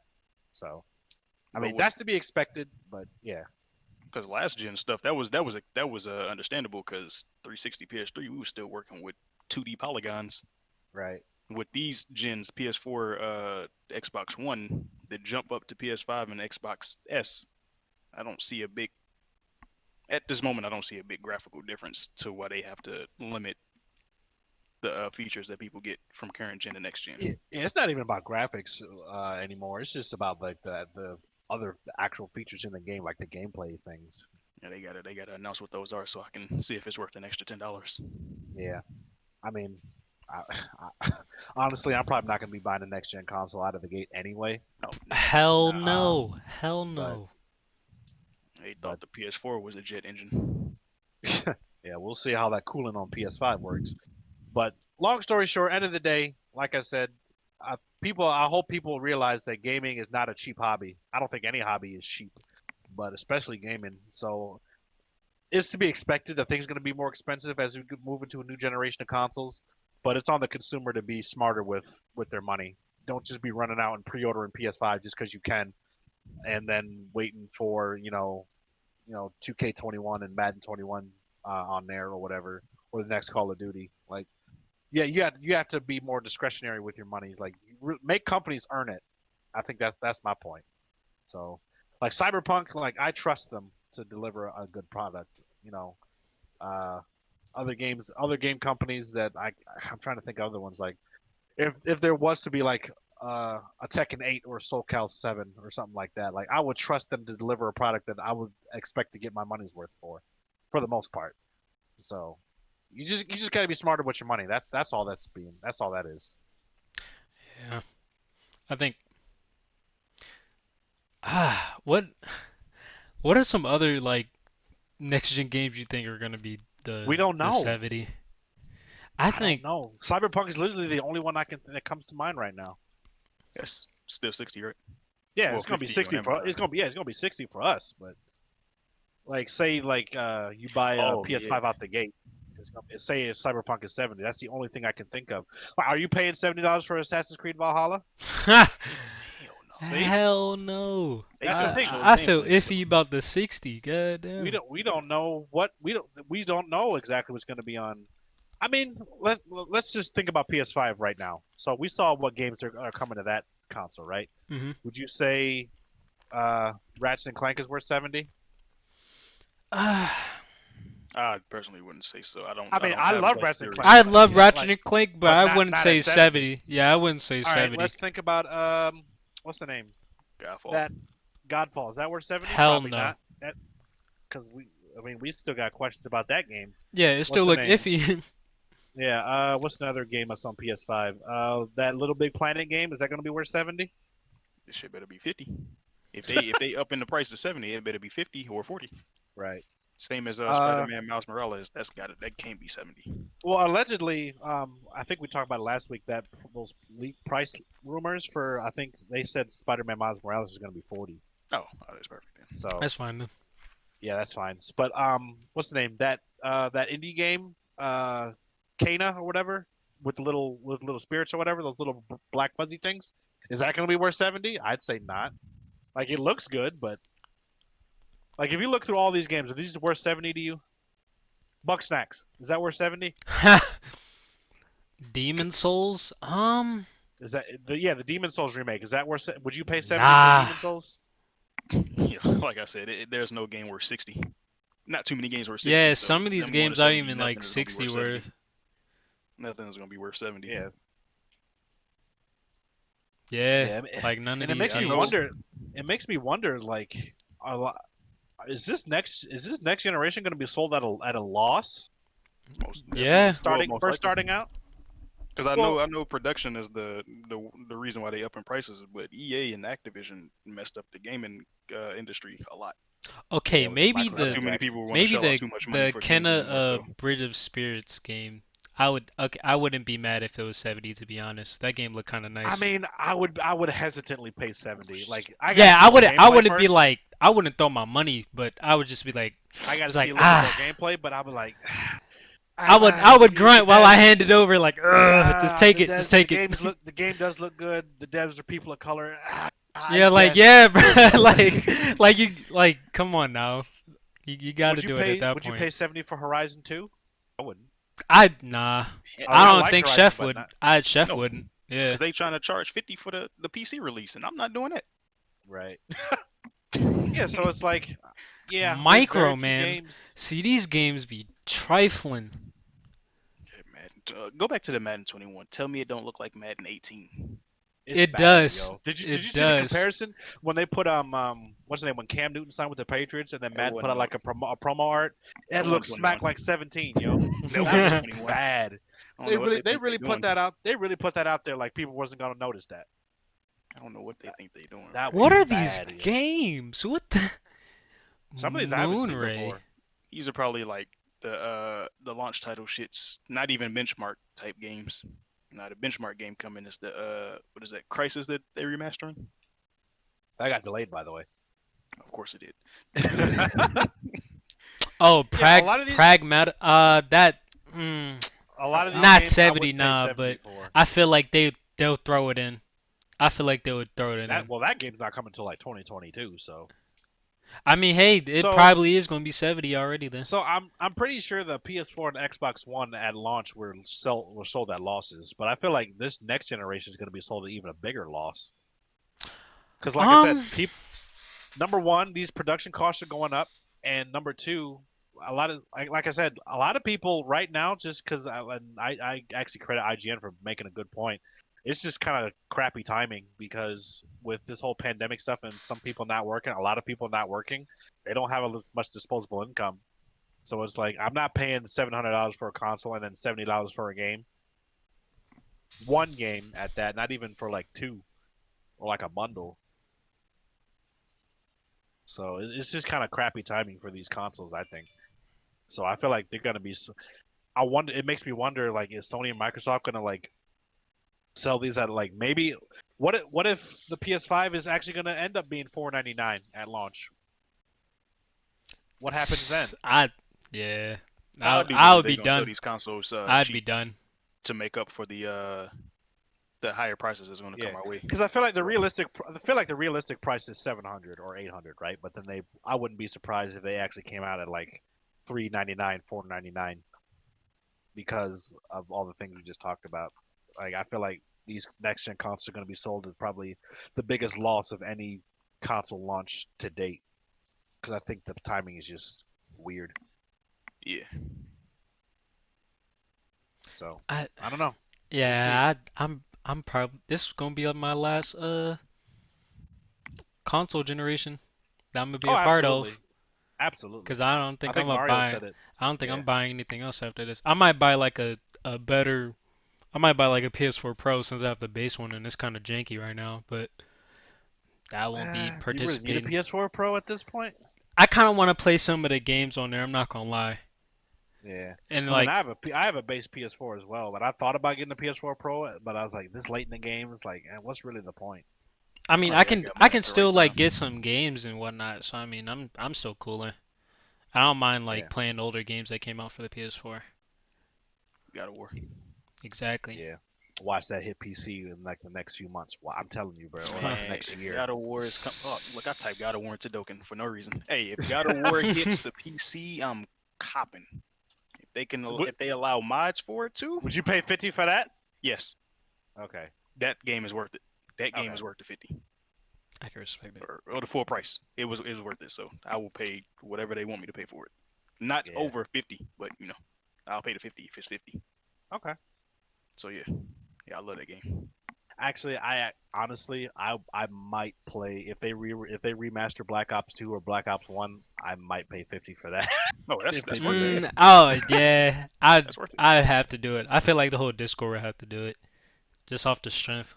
So I But mean what? that's to be expected, but yeah, Because last gen stuff that was understandable because 360 PS3 we were still working with 2D polygons. right. With these gens PS4, Xbox One, the jump up to PS5 and Xbox S, I don't see a big at this moment. I don't see a big graphical difference to why they have to limit the features that people get from current gen to next Yeah, gen. it's not even about graphics anymore. It's just about like the other the actual features in the game, like the gameplay things. Yeah, they gotta announce what those are so I can see if it's worth an extra $10. Yeah, I mean, I, honestly, I'm probably not going to be buying a next gen console out of the gate anyway. Oh, never. Hell Um, no. Hell but no. They but thought the PS4 was a jet engine. yeah, we'll see how that cooling on PS5 works. But long story short, end of the day, like I said, I hope people realize that gaming is not a cheap hobby. I don't think any hobby is cheap, but especially gaming. So it's to be expected that things are going to be more expensive as we move into a new generation of consoles. But it's on the consumer to be smarter with their money. Don't just be running out and pre-ordering PS5 just because you can, and then waiting for 2K21 and Madden 21 on there or whatever, or the next Call of Duty. Like yeah, you have to be more discretionary with your monies. Like make companies earn it. I think that's my point. So, like Cyberpunk, like I trust them to deliver a good product. You know, uh, other game companies that I'm trying to think of other ones. Like if there was to be like a Tekken 8 or a SoulCal 7 or something like that, like I would trust them to deliver a product that I would expect to get my money's worth for the most part. So you just got to be smarter with your money. That's all that's all that is. Yeah. I think what are some other like next gen games you think are gonna be We don't the know. 70? I I don't think know. Cyberpunk is literally the only one that comes to mind right now. That's still 60, right? Yeah, Well, it's gonna be 50 on 60 for Amazon. it's gonna be yeah, it's gonna be 60 for us. But like say like you buy a Oh yeah. PS5 out the gate, say Cyberpunk is 70. That's the only thing I can think of. Are you paying $70 for Assassin's Creed Valhalla? Hell no. See, hell no. They that's the still thing. show the I games feel links though. iffy about the 60. God We damn. don't know what we don't know exactly what's going to be on. I mean, let's just think about PS5 right now. So we saw what games are coming to that console, right? Mhm. Would you say Ratchet and Clank is worth 70? I personally wouldn't say so. I I mean, don't I have love that Ratchet and Clank, I serious. but love Ratchet like, and Clank, but but I not wouldn't not say at 70. 70. Yeah, I wouldn't say All right, 70. let's think about what's the name? Godfall. That Godfall. Is that worth 70? Hell Probably no. not. That because I mean, we still got questions about that game. Yeah, it What's still the look name? iffy. Yeah, what's another game that's on PS5? That Little Big Planet game, is that going to be worth 70? This shit better be 50. If they up in the price to 70, it better be 50 or 40. Right. Same as Uh, Spider-Man Miles Morales. That can't be 70. well, allegedly, I think we talked about it last week that those leak price rumors for, I think they said Spider-Man Miles Morales is going to be 40. Oh, that's perfect then. So, That's fine then. yeah, that's fine. But what's the name? That indie game, Kana or whatever, with little spirits or whatever, those little black fuzzy things. Is that going to be worth 70? I'd say not. Like it looks good, but like if you look through all these games, are these worth 70 to you? Buck Snacks, is that worth 70? Demon Souls? Is that the Demon Souls remake? Is that worth? Would you pay 70 for Nah. Demon Souls? Yeah, like I said, there's no game worth 60. Not too many games worth 60. Yeah, So some of these them going to games aren't 70, even nothing like is gonna be 60 worth 70. worth. Nothing is gonna be worth 70. Yeah, Yeah, yeah, like none of and it these makes Yeah, I me know. games. wonder. It makes me wonder, like, a lot, is this next generation going to be sold at a loss Most Yeah. definitely. Well, starting most first likely. starting out? Because Well, I know production is the reason why they up in prices, but EA and Activision messed up the gaming industry a lot. Okay, yeah, with the Because too many microtransactions. people want to maybe shell out too much money the for games Kenna anymore. So Bridge of Spirits game. I wouldn't be mad if it was 70 to be honest. That game looked kind of I nice. mean, I would hesitantly pay 70. Like I got to Yeah, see more I gameplay wouldn't be first. like I wouldn't throw my money, but I would just be like I got to just see like a little bit more gameplay, but I'll be like, I would the grunt while I devs. hand it over like just take it, just take it. The game does look good. The devs are people of color. I Yeah, like guess. yeah, bro. like you like come on now. You got to do it at that Would you point. pay 70 for Horizon 2? I wouldn't. Nah. yeah, I mean, I I don't like think Horizon, Chef but would. not Chef no, wouldn't. Yeah. because they trying to charge 50 for the PC release, and I'm not doing that. right. Yeah, so it's like, yeah, there's very Micro few man. games. See these games be trifling. Okay, Madden. Go back to the Madden 21. Tell me it don't look like Madden 18. It's It bad, does. yo. Did It you see the does. comparison when they put what's the name when Cam Newton signed with the Patriots and then It Madden put wasn't out no. like a promo art? That It wasn't looks smack 21. like 17, yo. That That wasn't looks 21. bad. I don't know what they They think really they put doing. that out. They really put that out there like people wasn't gonna notice that. I don't know what they think they doing, That bro. What was are these bad, yo. games? What the Some of these I haven't seen Moonray? before. These are probably like the launch title shits, not even benchmark type games. Now the benchmark game coming is the what is that Crisis that they remastering? That got delayed, by the way. Of course it did. Oh, Yeah, a lot of these, pragmat. That. Mm, a lot of these not games I 70, wouldn't pay nah. 70 But for. I feel like they'll throw it in. I feel like they would throw it in. That game's not coming until like 2022. So I mean, hey, it so probably is gonna be 70 already then. so I'm pretty sure the PS4 and Xbox One at launch were sold at losses, but I feel like this next generation is going to be sold at even a bigger loss. Because like I said, Um. number one, these production costs are going up, and number two, a lot of like I said, a lot of people right now just because I actually credit IGN for making a good point. It's just kind of crappy timing because with this whole pandemic stuff and some people not working, a lot of people not working, they don't have as much disposable income. So it's like I'm not paying $700 for a console and then $70 for a game. One game at that, not even for like two or like a bundle. So it's just kind of crappy timing for these consoles, I think. So I feel like they're gonna be. I wonder. It makes me wonder. Like, is Sony and Microsoft gonna like sell these at like maybe? What if the PS5 is actually gonna end up being $499 at launch? What happens then? I yeah. I do I believe would they're be gonna sell done. these consoles I'd be cheap done. to make up for the higher prices that's going to Yeah, come our way. because I feel like So the realistic price is 700 or 800, right? But then I wouldn't be surprised if they actually came out at like 399, 499 because of all the things we just talked about. Like I feel like these next gen consoles are going to be sold at probably the biggest loss of any console launch to date because I think the timing is just weird. yeah, So I I don't know. We'll see. yeah. I'm probably this is gonna be my last console generation that I'm gonna be Oh, a part of. absolutely, absolutely. Cause I don't I think I'm think gonna Mario buy. said it. I don't think Yeah. I'm buying anything else after this. I might buy like a better. I might buy like a PS4 Pro since I have the base one and it's kind of janky right now. But I won't be Do you really need a participating. PS4 Pro at this point? I kind of want to play some of the games on there. I'm not gonna lie. Yeah, And I mean, like, I have a base PS4 as well, but I thought about getting a PS4 Pro, but I was like, this late in the game, it's like, what's really the point? I mean, oh yeah, I got I mine can at the right still like time. get some games and whatnot. So I mean, I'm still cooling. I don't mind Yeah, like playing older games that came out for the PS4. God of War. Exactly. yeah. Watch that hit PC in like the next few months. Well, I'm telling you, bro, or like the Man, next if year. God of War is oh, look, I typed God of War into Doken for no reason. Hey, if God of War hits the PC, I'm copping. Would, if they allow mods for it too, would you pay 50 for that? yes, Okay, that game is worth it. That game okay. is worth the 50 I can respect it. or the full price. It was worth it. So I will pay whatever they want me to pay for it. Not Yeah, over 50, but I'll pay the 50 if it's 50. okay. So yeah, I love that game. Actually, I honestly, I might play if they remaster Black Ops 2 or Black Ops 1, I might pay 50 for that No, that's if they that's worth do it. that. Oh yeah, That's worth it. I'd have to do it. I feel like the whole Discord would have to do it, just off the strength.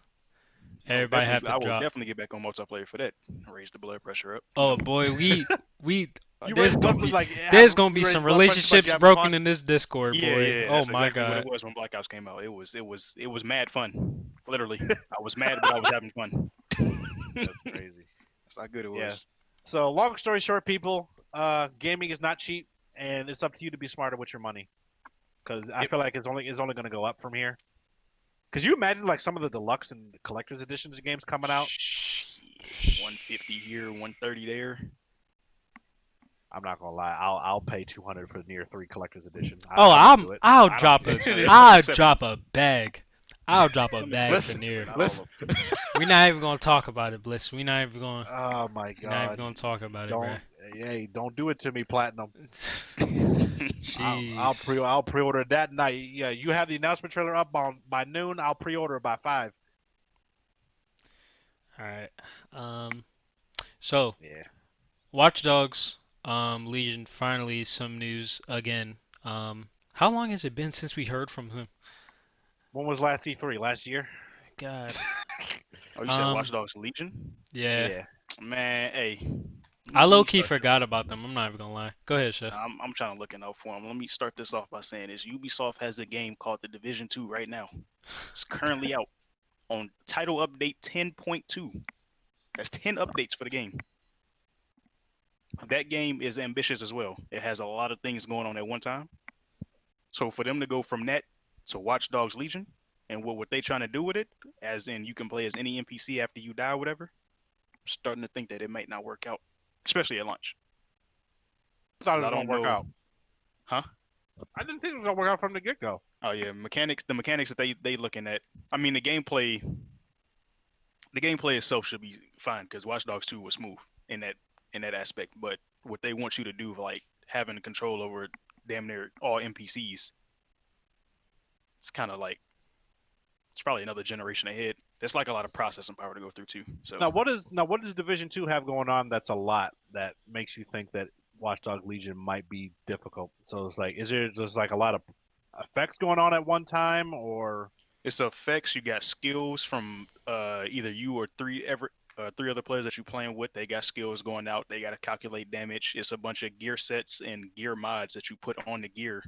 Everybody have to I will drop. definitely get back on multiplayer for that. Raise the blood pressure up. Oh boy, we You there's raise gonna blood be like there's gonna be you raise some blood pressure, but you relationships having broken fun. in this Discord, boy. Yeah, Oh that's my exactly what god. it was when Black Ops came out. It was mad fun. Literally, I was mad, but I was having fun. That's crazy. That's how good it Yeah. was. So long story short, people, gaming is not cheap, and it's up to you to be smarter with your money. Because I Yep. feel like it's only going to go up from here. Because you imagine like some of the deluxe and collector's editions of games coming out. Shit, 150 here, 130 there. I'm not gonna lie, I'll pay 200 for the Near 3 collector's edition. Oh, I don't do it. I'll I don't drop do a it. I'll Exceptions. drop a bag. I'll drop a Some bag for exceptions, Listen, but near. not all listen. of them. We're not even gonna talk about it, Bliss. Oh my We're not even God! gonna talk about it, bruh. Don't hey, don't do it to me, Platinum. Jeez. I'll pre-order that night. Yeah, you have the announcement trailer up by noon. I'll pre-order by 5. All right. Um. So, Yeah. Watch Dogs, Legion. Finally, some news again. How long has it been since we heard from him? When was last E3? Last year? God. Oh, you said Um. Watch Dogs Legion? Yeah. Yeah. Man, hey, I let low me key start this. forgot about them. I'm not even gonna lie. Go ahead, Chef. I'm trying to looking out for them. Let me start this off by saying this: Ubisoft has a game called The Division 2 right now. It's currently out on title update 10.2. That's 10 updates for the game. That game is ambitious as well. It has a lot of things going on at one time. So for them to go from that to Watch Dogs Legion and what they trying to do with it, as in you can play as any NPC after you die or whatever, I'm starting to think that it might not work out, especially at launch. I thought it 'Cause was I gonna don't work know, out. huh? I didn't think it was gonna work out from the get-go. Oh yeah, the mechanics that they looking at. I mean, the gameplay itself should be fine because Watch Dogs 2 was smooth in that aspect. But what they want you to do, like having control over damn near all NPCs, it's kind of like it's probably another generation ahead. There's like a lot of processing power to go through too. So Now what does Division 2 have going on that's a lot that makes you think that Watch Dogs Legion might be difficult. So it's like, is there just like a lot of effects going on at one time, or It's effects. You got skills from either you or three other players that you playing with. They got skills going out. They got to calculate damage. It's a bunch of gear sets and gear mods that you put on the gear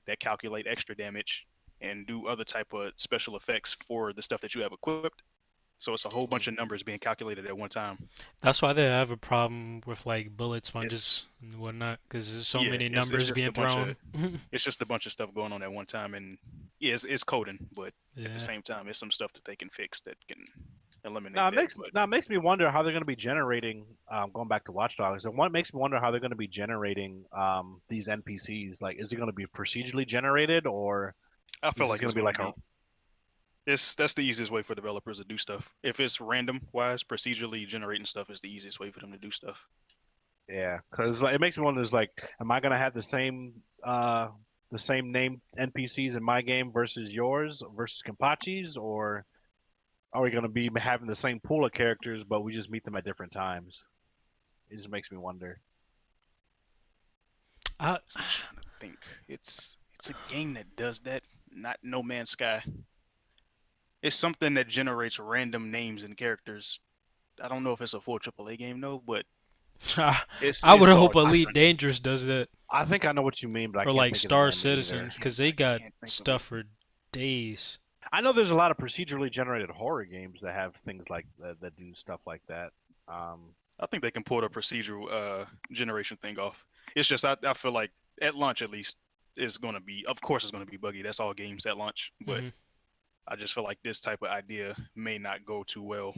that calculate extra damage and do other type of special effects for the stuff that you have equipped. So it's a whole bunch of numbers being calculated at one time. That's why they have a problem with like bullet It's sponges and whatnot, because there's so yeah, many it's numbers just being a bunch of thrown. it's just a bunch of stuff going on at one time, and yeah, it's coding, but at the Yeah. same time, it's some stuff that they can fix that can eliminate now it that. makes But now it makes me wonder how they're going to be generating. Going back to Watch Dogs, and what makes me wonder how they're going to be generating these NPCs. Like, is it going to be procedurally generated, or I is feel this like going it's to be going to like a be that's the easiest way for developers to do stuff. If it's random wise, procedurally generating stuff is the easiest way for them to do stuff. yeah? Because like, it makes me wonder. Is like, am I going to have the same name NPCs in my game versus yours versus Kenpachi's, or are we going to be having the same pool of characters, but we just meet them at different times? It just makes me wonder. I, I'm trying to think. It's a game that does that, not No Man's Sky. It's something that generates random names and characters. I don't know if it's a full AAA game though, but I would it's all hope Elite different. Dangerous does that, I think I know what you mean, but I or can't like think of the Star name Citizen, either. because they I got can't think of it. stuff for days. I know there's a lot of procedurally generated horror games that have things like that do stuff like that. I think they can pull the procedural generation thing off. It's just I feel like at launch at least it's gonna be, of course it's gonna be buggy. That's all games at launch, but Hmm. I just feel like this type of idea may not go too well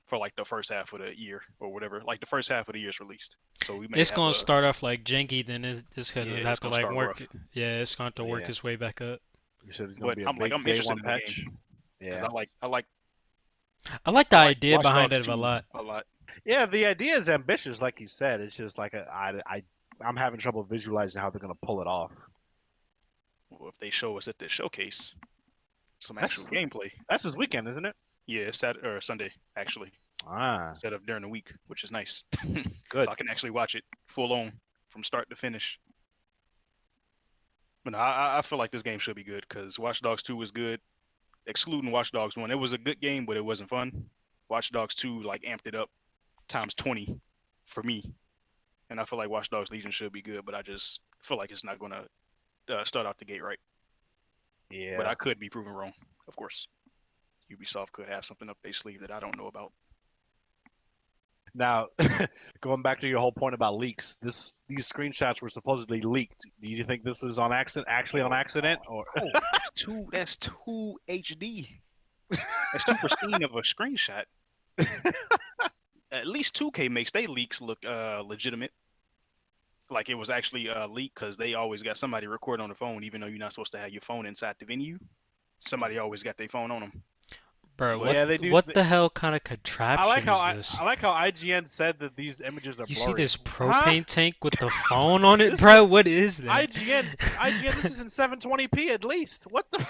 for like the first half of the year or whatever. Like the first half of the year is released, so we may It's have gonna a start off like janky, then it's yeah, gonna it's have to gonna like start work. rough. Yeah, it's going to have to So work yeah, its way back up. you said it's going to But be a big I'm day interested one in the patch. game because Yeah, I like the I like idea Watch behind Dogs it a 2 lot. a lot. yeah. The idea is ambitious, like you said. It's just like I'm having trouble visualizing how they're going to pull it off. Well, if they show us at the showcase some actual That's gameplay, that's this weekend, isn't it? yeah, Saturday or Sunday actually, Ah, instead of during the week, which is nice. good. So I can actually watch it full on from start to finish. But no, I feel like this game should be good because Watch Dogs 2 was good. Excluding Watch Dogs 1, it was a good game, but it wasn't fun. Watch Dogs 2 like amped it up times 20 for me, and I feel like Watch Dogs Legion should be good, but I just feel like it's not gonna start out the gate right. But Yeah. I could be proven wrong, of course. Ubisoft could have something up their sleeve that I don't know about. Now, going back to your whole point about leaks, these screenshots were supposedly leaked. Do you think this is on accident, actually on Oh accident, or no, no, that's too HD. That's too pristine of a screenshot. At least 2K makes they leaks look legitimate. Like it was actually leaked because they always got somebody recording on the phone, even though you're not supposed to have your phone inside the venue. Somebody always got their phone on them. Bro, But yeah, they do. what the hell kind of contraption is this? I like how IGN said that these images are You see blurry. this Huh? propane tank with the phone on it, This bro? What is that? IGN, this is in 720p at least. What the?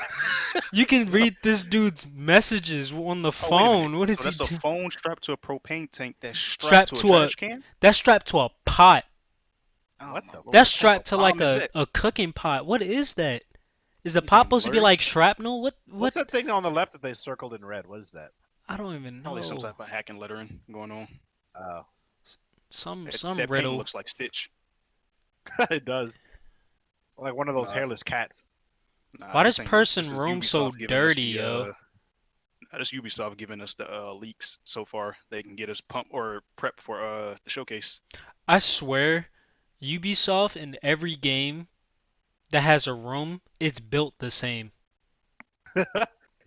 You can read this dude's messages on the oh, wait a minute. phone. What is So he that's a doing? phone strapped to a propane tank that's strapped Strapped to a to a trash can? That's strapped to a pot. Oh What my the? lord, That's what type of strapped to like bomb is that? a cooking pot. What is that? Is the These pot ain't supposed to be blurry. like shrapnel? What's What? that thing on the left that they circled in red? What is that? I don't even Probably some know. type of hacking lettering going on. Oh, Some That paint riddle. looks like Stitch. it does. Like one of those Nah, hairless cats. nah, Why does this ain't leak. This person is room so Ubisoft giving us dirty, the yo? this Ubisoft giving us the leaks so far. They can get us pumped or prepped for the showcase. I swear, Ubisoft in every game that has a room, it's built the same.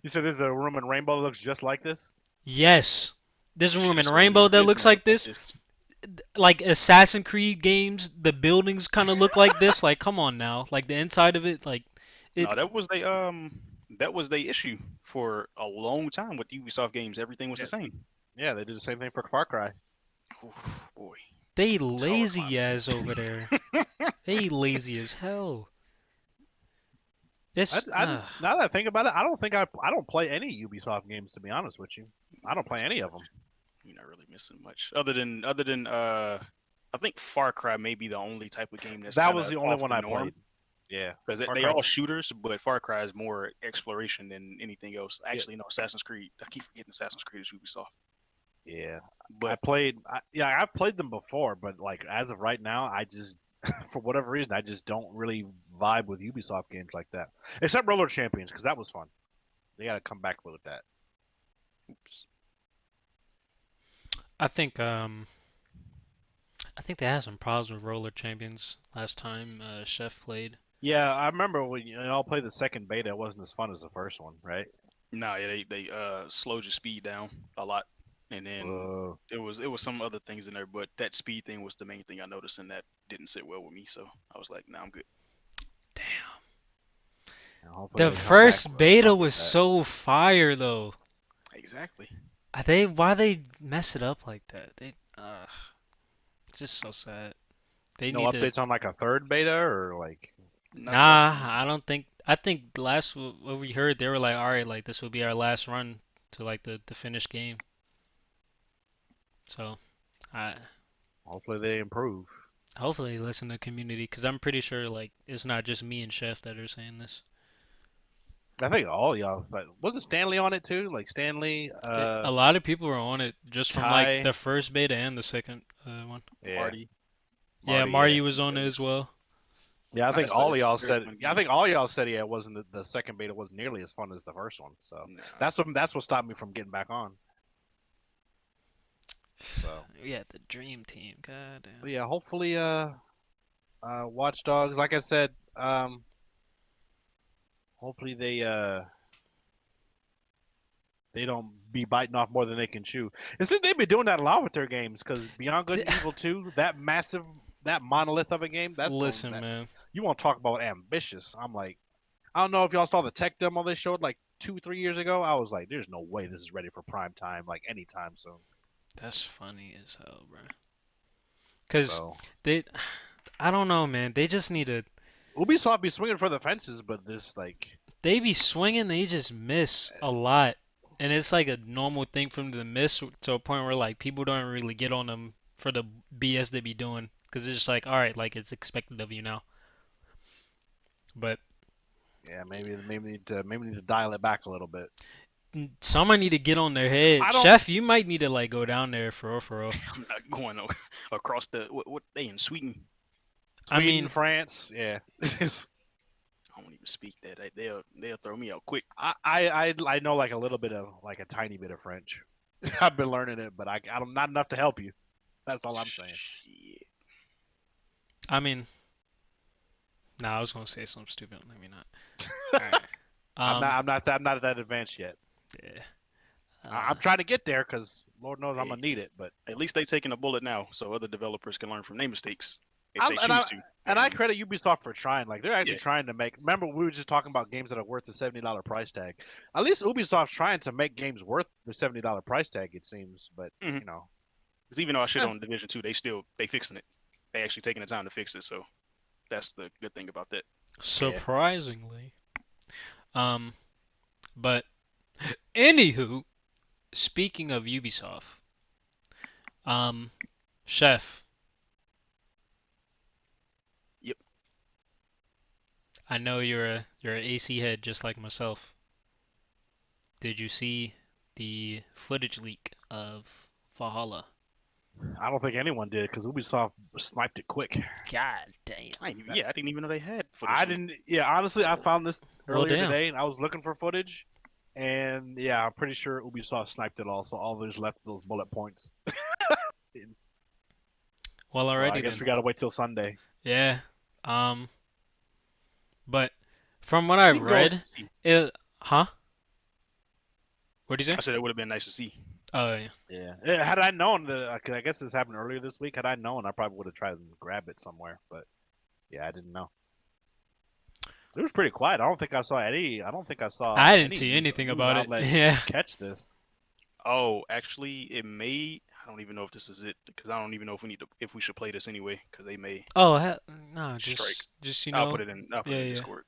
You said there's a room in Rainbow that looks just like this? Yes. There's a Shit, room in this one in Rainbow that looks Division like look like this. this. Like Assassin's Creed games, the buildings kind of look like this. Like, come on now. Like the inside of it, like it. No, that was the issue for a long time with Ubisoft games. Everything was Yeah. the same. Yeah, they did the same thing for Far Cry. Oof, boy, They tower lazy climbing. as over there. They lazy as hell. It's I just now that I think about it, I don't play any Ubisoft games, to be honest with you. I don't play any of them. You're not really missing much, other than I think Far Cry may be the only type of game that's That kind was of the only off one the I norm. played. Yeah, Because Far they Cry all was- shooters, but Far Cry is more exploration than anything else. Yeah. Actually, no, Assassin's Creed. I keep forgetting Assassin's Creed is Ubisoft. Yeah, But I've played them before, but like as of right now, I just for whatever reason I just don't really vibe with Ubisoft games like that. Except Roller Champions because that was fun. They got to come back with that. oops. I think they had some problems with Roller Champions last time Chef played. Yeah, I remember when y'all played the second beta. It wasn't as fun as the first one, right? Nah, yeah, they slowed your speed down a lot, and then Whoa. it was some other things in there, but that speed thing was the main thing I noticed, and that didn't sit well with me. So I was like, nah, I'm good. Damn. Hopefully The they come back first beta strong was with that. so fire though. Exactly. Why they mess it up like that? Just so sad. They No need to. updates on like a third beta or like. Not that I Nah, seen. I don't think. I think last what we heard, they were like, all right, like this will be our last run to like the finished game. So, I Hopefully they improve. hopefully listen to the community because I'm pretty sure like it's not just me and Chef that are saying this. I think all y'all wasn't Stanley on it too? Like Stanley, A lot of people were on it just from like Kai, the first beta and the second one. yeah, Marty. Yeah, Marty, yeah. Marty was on it as well. Yeah, I think It's all of it's a y'all very said. fun Yeah, I game. think all y'all said yeah, it wasn't the second beta wasn't nearly as fun as the first one. So Nah. that's what stopped me from getting back on. So Yeah, the dream team. God damn. but yeah, hopefully Watch Dogs. Like I said, hopefully they don't be biting off more than they can chew. And since they've been doing that a lot with their games, because Beyond Good and Evil 2, that massive, that monolith of a game, that's going. Listen, That, man. you want to talk about ambitious? I'm like, I don't know if y'all saw the tech demo they showed like 2-3 years ago. I was like, there's no way this is ready for prime time, like anytime soon. That's funny as hell, bro. Cause So they, I don't know, man. They just need to. Ubisoft be swinging for the fences, but this like, They be swinging. They just miss a lot, and it's like a normal thing for them to miss to a point where like people don't really get on them for the BS they be doing. Cause it's just like, all right, like it's expected of you now. But yeah, maybe need to dial it back a little bit. someone need to get on their head. I don't. Chef, you might need to like go down there for real, for real. I'm not going across the what they in Sweden. I Sweden, mean, France, yeah. I won't even speak that. They'll throw me out quick. I know like a little bit of like a tiny bit of French. I've been learning it, but I'm not enough to help you. That's all I'm saying. Shit. I mean, nah, I was gonna say something stupid. Let me not. All right. I'm not that advanced yet. Yeah. I'm trying to get there because Lord knows I'm Hey. gonna need it. But At least they taking a bullet now, so other developers can learn from their mistakes if I'm- they and I- choose to. and I credit Ubisoft for trying. Like they're actually Yeah. trying to make. Remember we were just talking about games that are worth the $70 price tag. At least Ubisoft's trying to make games worth the $70 price tag. It seems, but Mhm. you know, Because even though I shit Eh. on Division 2, they fixing it. They actually taking the time to fix it, so that's the good thing about that. Surprisingly. But anywho, speaking of Ubisoft, Chef. Yep. I know you're a AC head just like myself. Did you see the footage leak of Valhalla? I don't think anyone did because Ubisoft sniped it quick. God damn. I didn't even know they had footage. I didn't. Yeah, honestly, I found this Well, earlier damn. today, and I was looking for footage, and yeah, I'm pretty sure Ubisoft sniped it all. So all there's left those bullet points. Well, So I already guess then. we gotta wait till Sunday. Yeah. But from what I've Even though read, huh? What did you I say? said it would have been nice to see. Oh yeah. Yeah. Had I known, cause I guess this happened earlier this week. Had I known, I probably would have tried and grab it somewhere. But yeah, I didn't know. It was pretty quiet. I don't think I saw any. I don't think I saw. I didn't any see news- anything news about it. outlet Yeah. catch this. Oh, actually, it may. I don't even know if this is it because I don't even know if we should play this anyway because they may Oh, no, strike. just I'll put it in. I'll put it in yeah. Discord.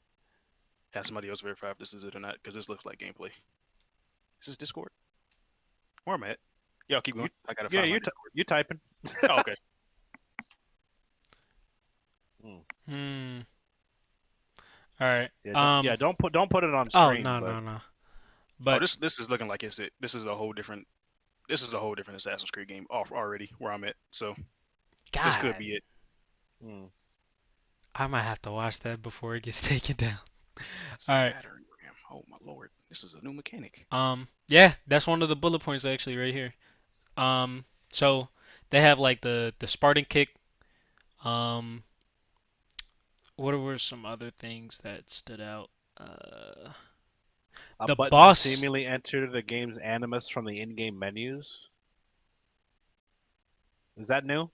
Have somebody else verify if this is it or not because this looks like gameplay. Is this Discord? Where am I at? Y'all keep going. I gotta Yeah, find my you're Discord. you typing. Oh, okay. Mm. Hmm. All right. Yeah, don't put it on Oh screen, no but no no. Oh, But this is looking like it's it. This is a whole different Assassin's Creed game off already where I'm at. So this could God, be it. mm. I might have to watch that before it gets taken down. It's All a right. battering ram. Oh my lord, this is a new mechanic. Yeah, that's one of the bullet points actually right here. So they have like the Spartan kick. Um, what were some other things that stood out? Uh, A the button to boss. seemingly enter the game's animus from the in-game menus. Is that new?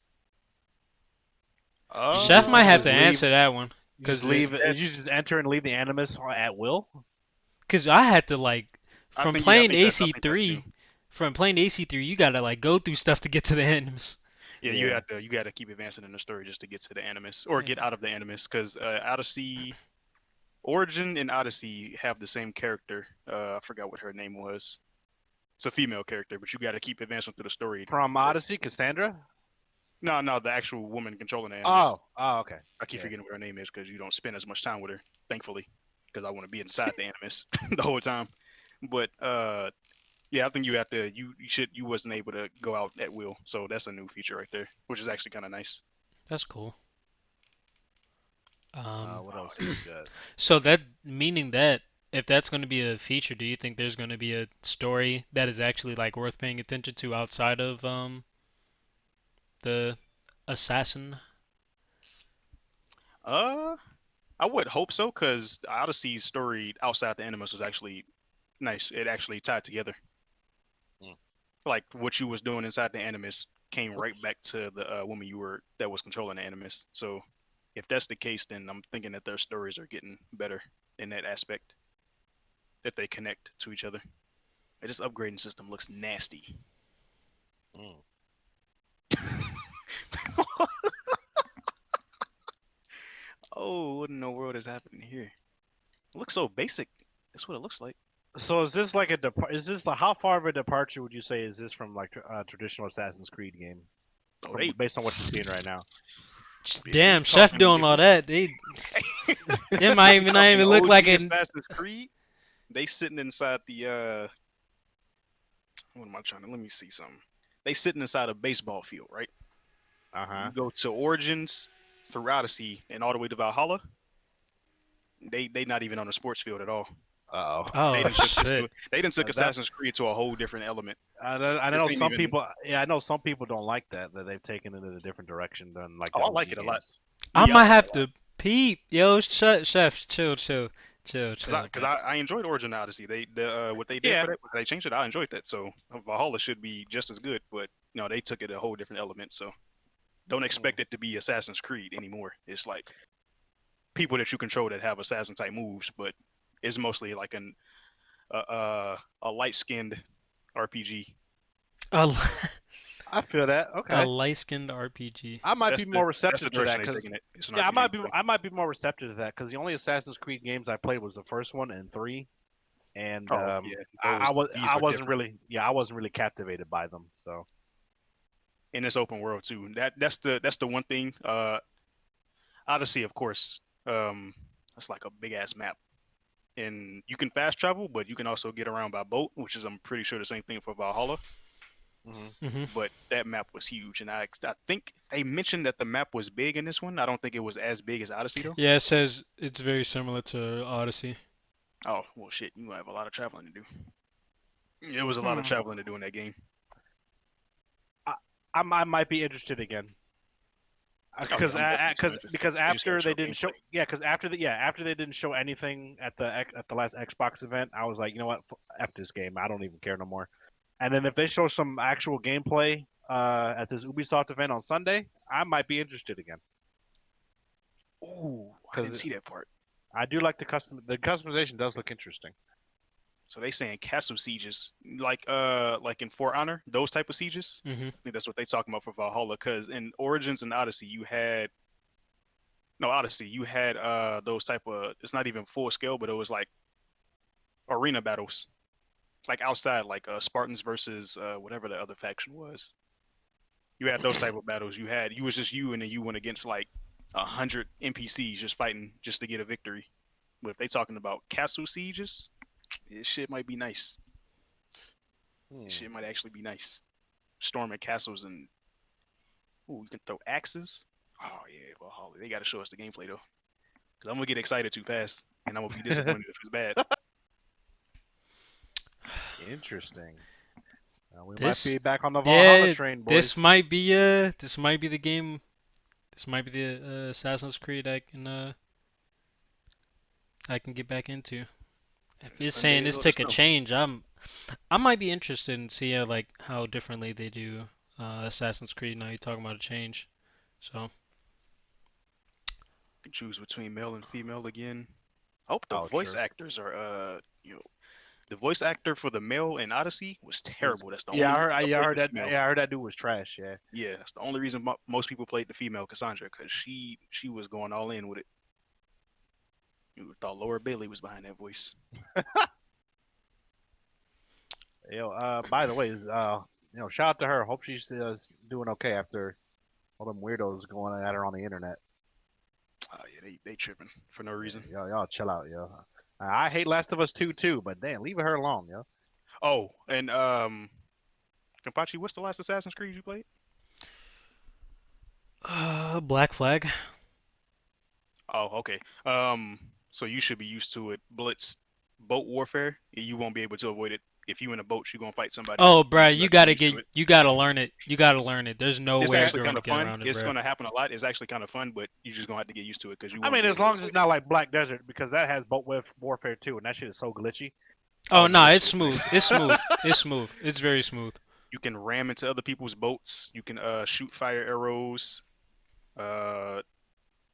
Chef might You have just to leave. answer that one, You just cause leave. You That's. just enter and leave the animus at will. I had to like I from think yeah. playing I think that's new. AC3, from playing AC3, you gotta like go through stuff to get to the enemies. Yeah, Yeah. you got to keep advancing in the story just to get to the Animus or Yeah, get out of the Animus because Odyssey, Origin, and Odyssey have the same character. I forgot what her name was. It's a female character, but you got to keep advancing through the story. From Odyssey, Cassandra. No, the actual woman controlling the Animus. Oh, okay. I keep Yeah. forgetting what her name is because you don't spend as much time with her, thankfully, because I want to be inside the Animus the whole time. But yeah, I think you have to. You wasn't able to go out at will, so that's a new feature right there, which is actually kind of nice. that's cool. Um, What Oh, else do we this got? so that meaning that if that's going to be a feature, do you think there's going to be a story that is actually like worth paying attention to outside of the assassin? uh, I would hope so, because Odyssey's story outside the Animus was actually nice. It actually tied together. Hmm. Like what you was doing inside the Animus came What- right back to the woman you were that was controlling the Animus. So if that's the case, then I'm thinking that their stories are getting better in that aspect. That they connect to each other. And this upgrading system looks nasty. Mm. Oh, what in the world is happening here? It looks so basic. That's what it looks like. So is this like a is this the how far of a departure would you say is this from like a traditional Assassin's Creed game? Oh, From based on what you're seeing right now. Damn, Chef doing all that. They it might if we even not talking even look like OG it. Assassin's Creed, they sitting inside the what am I trying to let me see something. They sitting inside a baseball field, right? Uh huh. You go to Origins through Odyssey and all the way to Valhalla, they not even on a sports field at all. Uh They Oh didn't took this shit. to they didn't took That Assassin's Creed to a whole different element. I This know ain't some even people. Yeah, I know some people don't like that they've taken it in a different direction than like oh the I like OG it a lot. games. I Yeah, I might like it have a lot. to peep. Yo, Chef, chill, Cause man. I enjoyed Origin Odyssey. What they did Yeah. for that, they changed it. I enjoyed that. So Valhalla should be just as good, but no, they took it a whole different element. So don't Mm. expect it to be Assassin's Creed anymore. It's like people that you control that have assassin type moves, but it's mostly like a light skinned RPG. A, I feel that. a Okay. light-skinned RPG. I might be more That's the receptive to that direction they're because taking it. It's an yeah, RPG. I might be more receptive to that because the only Assassin's Creed games I played was the first one and three, and Oh yeah, those these I are wasn't different really I wasn't really captivated by them. So in this open world too. That's the one thing. Odyssey, of course, that's like a big ass map, and you can fast travel, but you can also get around by boat, which is I'm pretty sure the same thing for Valhalla. hmm Hmm. But that map was huge, and I think they mentioned that the map was big in this one. I don't think it was as big as Odyssey though. Yeah, it says it's very similar to Odyssey. Oh well, shit, you have a lot of traveling to do. It was a lot of hmm. traveling to do in that game. I, I might be interested again Oh yeah, I'm definitely still interested. because They just gotta after they show didn't show gameplay. after they didn't show anything at the last Xbox event, I was like, you know what, f this game, I don't even care no more. And then if they show some actual gameplay at this Ubisoft event on Sunday, I might be interested again Ooh, I didn't because see that part. I do like the customization does look interesting. So they saying castle sieges, like in For Honor, those type of sieges. Hmm. I think that's what they talking about for Valhalla. Because in Origins and Odyssey, you had no Odyssey, you had those type of. It's not even full scale, but it was like arena battles, like outside, like Spartans versus whatever the other faction was. You had those type of battles. You was just you, and then you went against like 100 NPCs just fighting just to get a victory. But if they talking about castle sieges, this shit might be nice. This shit might actually be nice. Storming castles and ooh, you can throw axes. Oh yeah, well Holly, they got to show us the gameplay though, because I'm gonna get excited too fast, and I'm gonna be disappointed if it's bad. Interesting. We might This, be back on the Valhalla yeah, train, this boys. might be this might be the game. This might be the Assassin's Creed I can get back into. If you're saying Sunday, this let us took a know. change, I might be interested in seeing like how differently they do Assassin's Creed. Now you're talking about a change, so You can choose between male and female again. I hope the Oh, voice true. actors are the voice actor for the male in Odyssey was Was terrible. That's the yeah, only I reason heard. I Yeah, I played heard the that. female. Yeah, I heard that dude was trash. Yeah. Yeah, that's the only reason most people played the female Cassandra, because she was going all in with it. You thought Laura Bailey was behind that voice. Yo. By the way, shout out to her. Hope she's doing okay after all them weirdos going at her on the internet. Oh yeah, they tripping for no reason. Yeah, y'all chill out, yo. I hate Last of Us 2 too, but damn, leave her alone, yo. Oh, and Kenpachi, what's the last Assassin's Creed you played? Black Flag. Oh, okay. So you should be used to it. Blitz boat warfare. You won't be able to avoid it. If you in a boat, you're gonna fight somebody. Oh, You bruh, just have to get used to it. you gotta learn it. You gotta learn it. There's no It's way Okay. actually you're kind gonna of get fun. around it, It's bruh. gonna happen a lot. It's actually kind of fun, but you're just gonna have to get used to it because you I won't mean, be as able to long as it's avoid it. not like Black Desert, because that has boat with warfare too, and that shit is so glitchy. Oh, Oh no, nah, it's it's it's nice. smooth. It's smooth. It's smooth. It's very smooth. You can ram into other people's boats. You can shoot fire arrows. Uh,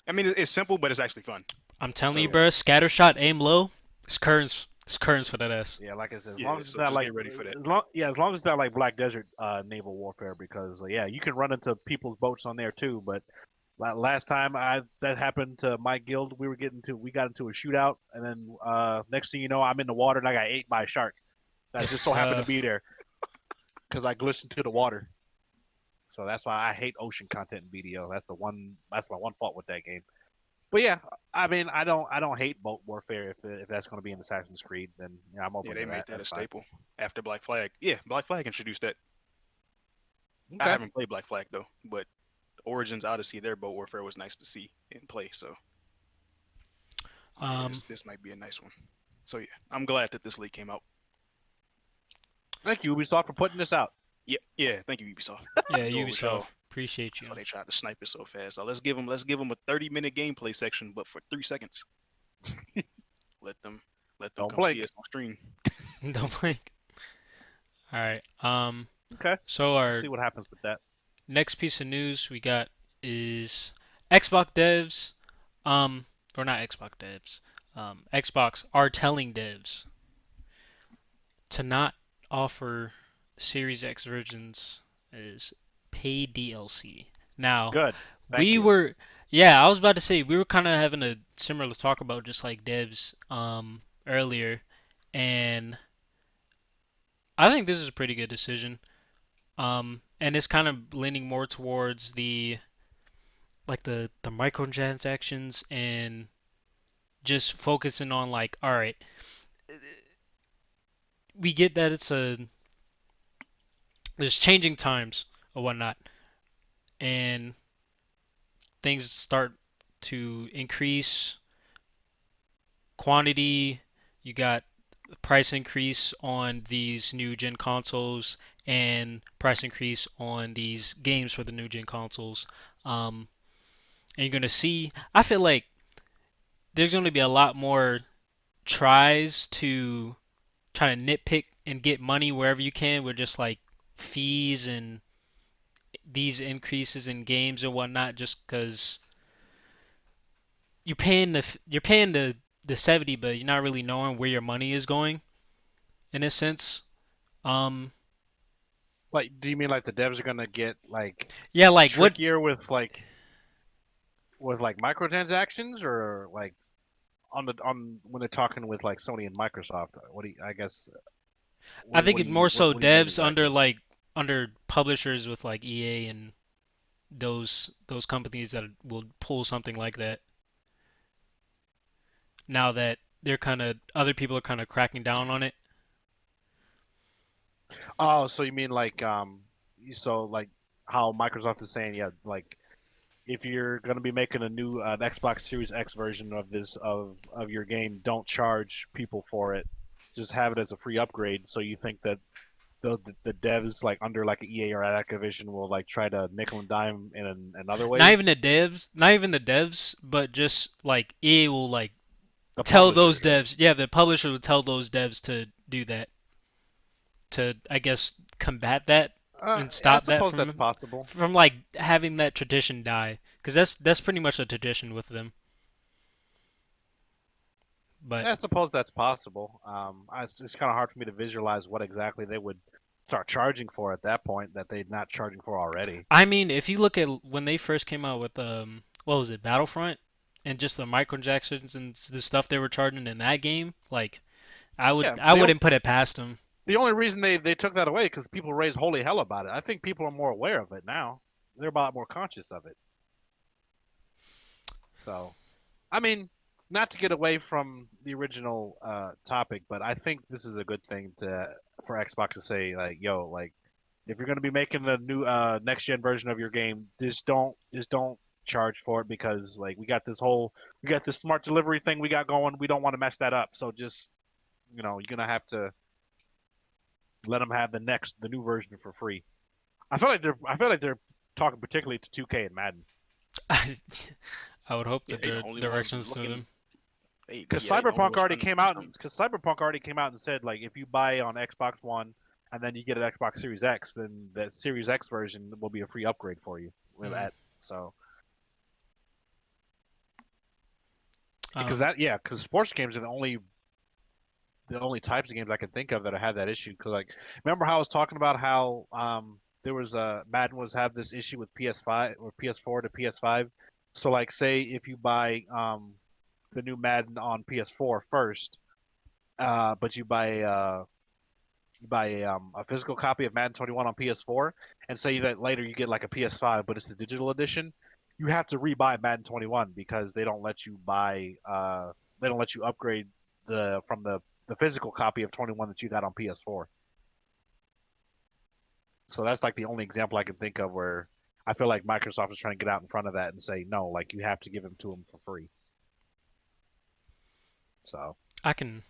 I mean, it's simple, but it's actually fun. I'm telling you, So bruh, scatter shot, aim low. It's currents. It's currents for that ass. Yeah, like I said, as yeah, long as it's so not just like get ready for that. as long as it's not like Black Desert naval warfare, because yeah, you can run into people's boats on there too. But last time that happened to my guild, we got into a shootout, and then next thing you know, I'm in the water and I got ate by a shark. That just so happened Uh, to be there because I glitched into the water. So that's why I hate ocean content in BDO. That's my one fault with that game. But yeah, I mean, I don't hate boat warfare if that's going to be in Assassin's Creed, then yeah, I'm Yeah, open they to made that. that a That's fine. staple after Black Flag. Yeah, Black Flag introduced that. I Okay. haven't played Black Flag though, but Origins Odyssey, their boat warfare was nice to see and play. So, oh yeah, um, this might be a nice one. So yeah, I'm glad that this leak came out. Thank you, Ubisoft, for putting this out. Yeah, yeah. Thank you, Ubisoft. yeah, Go with y'all. Ubisoft, appreciate That's you. why they tried to snipe it so fast. So let's give them a 30-minute gameplay section, but for 3 seconds. Let them let them Don't come see blink. us on stream. Don't blink. All right. Okay. So We'll our see what happens with that. next piece of news we got is Xbox devs, or not Xbox devs, Xbox are telling devs to not offer Series X versions as paid DLC. Now, Good. Thank we you. were, yeah, I was about to say we were kind of having a similar talk about just like devs earlier, and I think this is a pretty good decision. And it's kind of leaning more towards the microtransactions and just focusing on like, all right, we get that there's changing times or whatnot, and things start to increase quantity. You got price increase on these new gen consoles and price increase on these games for the new gen consoles. And you're gonna see. I feel like there's gonna be a lot more tries to try to nitpick and get money wherever you can with just like fees and these increases in games and whatnot, just because you're paying the 70, but you're not really knowing where your money is going in a sense. Um, Like, do you mean like the devs are gonna get like yeah, like what? trickier with microtransactions, or like on when they're talking with like Sony and Microsoft? What do you, I guess I think it's more so what do you mean devs exactly? under publishers with like EA and those companies that will pull something like that. Now that they're kind of other people are kind of cracking down on it. Oh, so you mean like so like how Microsoft is saying, yeah, like if you're going to be making a new Xbox Series X version of this of your game, don't charge people for it. Just have it as a free upgrade. So you think that the devs like under like EA or Activision will like try to nickel and dime in other ways? Not even the devs, but just like EA will like The tell those publisher. devs, yeah, the publisher will tell those devs to do that, to I guess combat that and I stop that suppose that's from possible. like having that tradition die, because that's pretty much a tradition with them. But I suppose that's possible. It's kind of hard for me to visualize what exactly they would start charging for at that point that they're not charging for already. I mean, if you look at when they first came out with what was it, Battlefront, and just the microtransactions and the stuff they were charging in that game, like Yeah, I wouldn't put it past them. the only reason they took that away because people raised holy hell about it. I think people are more aware of it now. They're a lot more conscious of it. So, I mean, not to get away from the original topic, but I think this is a good thing to for Xbox to say like, yo, like if you're going to be making the new next gen version of your game, just don't charge for it because like we got this smart delivery thing we got going. We don't want to mess that up. So just you're gonna have to let them have the new version for free. I feel like they're talking particularly to 2K and Madden I would hope Yeah, that they the their only ones directions to looking. them. They the only ones trying to do something. Because Cyberpunk already came out and said like if you buy on Xbox One and then you get an Xbox Series X, then the Series X version will be a free upgrade for you with Mm. that. So because Um, that yeah, because sports games are the only types of games I can think of that have that issue. Because like remember how I was talking about how there was Madden was have this issue with PS5 or PS4 to PS5. So like say if you buy the new Madden on PS4 first, but you buy a physical copy of Madden 21 on PS4, and say that later you get like a PS5, but it's the digital edition, you have to rebuy Madden 21 because they don't let you upgrade the physical copy of 21 that you got on PS4. So that's like the only example I can think of where I feel like Microsoft is trying to get out in front of that and say no, like you have to give them to them for free. So I can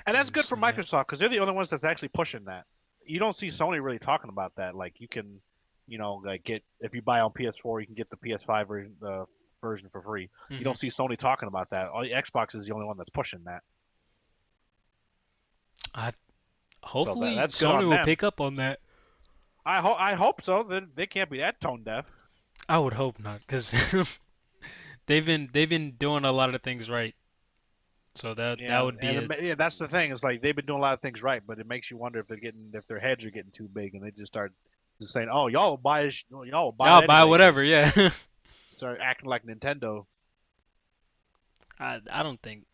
and that's good for understand that. Microsoft because they're the only ones that's actually pushing that. You don't see Sony really talking about that. Like you can, like get if you buy on PS4, you can get the PS5 version, the version for free. You Hmm. don't see Sony talking about that. Xbox is the only one that's pushing that. I So hopefully that's good Sony on will them. pick up on that. I hope so. They can't be that tone deaf. I would hope not, because they've been doing a lot of things right. So that Yeah, would be and it. yeah, that's the thing. It's like they've been doing a lot of things right, but it makes you wonder if their heads are getting too big, and they just start just saying, "Oh, y'all will buy I'll it buy anyway," whatever. because Yeah. start acting like Nintendo. I don't think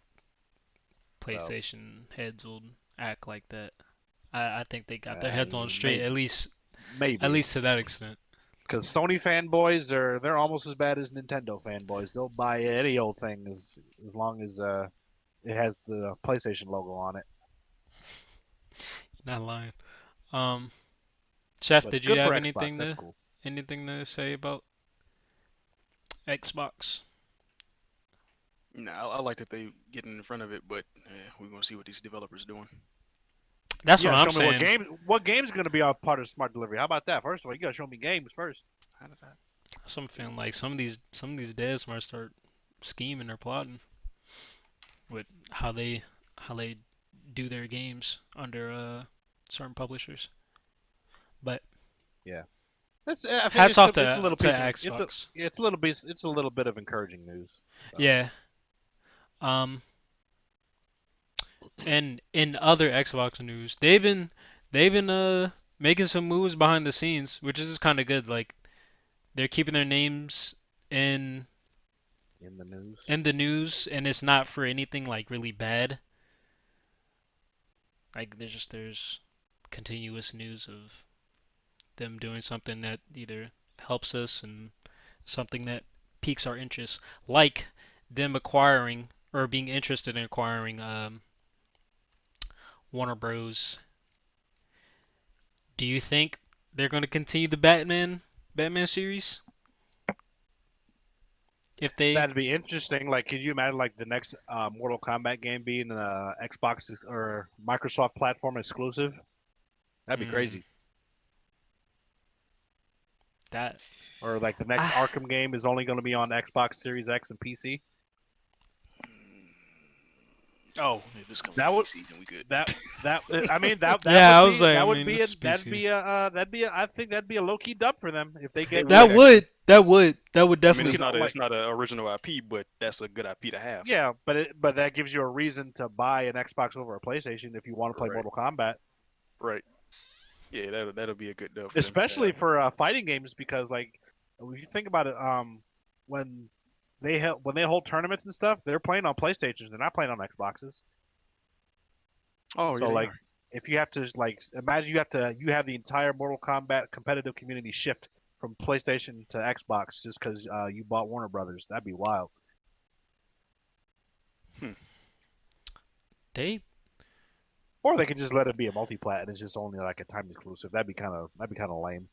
So PlayStation heads will act like that. I think they got their heads on straight, maybe, at maybe, least to that extent. because Sony fanboys they're almost as bad as Nintendo fanboys. They'll buy any old thing as long as it has the PlayStation logo on it. Not lying. Um, Chef, But did you good for have Xbox. That's cool. anything to say about Xbox? Nah, I like that they getting in front of it, but we're gonna see what these developers doing. That's You what gotta I'm show me saying. what game's gonna be a part of smart delivery. How about that? First of all, you gotta show me games first. How did I? So I'm feeling like some of these devs might start scheming or plotting with how they do their games under certain publishers. But Yeah. I think hats off it's a little to piece of Xbox. it's a little bit of encouraging news. So Yeah. Um, and in other Xbox news, they've been making some moves behind the scenes, which is kind of good. Like they're keeping their names in in the news. in the news, and it's not for anything like really bad. Like there's continuous news of them doing something that either helps us and something that piques our interest, like them acquiring or being interested in acquiring Warner Bros. Do you think they're going to continue the Batman series? If they, That'd be interesting. Like, could you imagine like the next Mortal Kombat game being Xbox or Microsoft platform exclusive? That'd be mm, crazy. that, Or like the next ah, Arkham game is only going to be on Xbox Series X and PC. Oh, if it's coming to That would PC, then we good. that I mean that yeah, would I was be like, I that would mean, be this a is PC. I think that'd be a low key dub for them if they get It like That would. would, that would I mean, you definitely. know it's like not an original IP, but that's a good IP to have. yeah, but that gives you a reason to buy an Xbox over a PlayStation if you want to play Right. Mortal Kombat, Right. Yeah, that'll be a good deal for them to especially have. for fighting games because like if you think about it, when when they hold tournaments and stuff, they're playing on PlayStations. They're not playing on Xboxes. Oh, yeah, So they like are. if you have to like imagine you have the entire Mortal Kombat competitive community shift from PlayStation to Xbox just because you bought Warner Brothers. That'd be wild. Hmm. They, Or they could just let it be a multi-plat and it's just only like a time exclusive. That'd be kind of lame.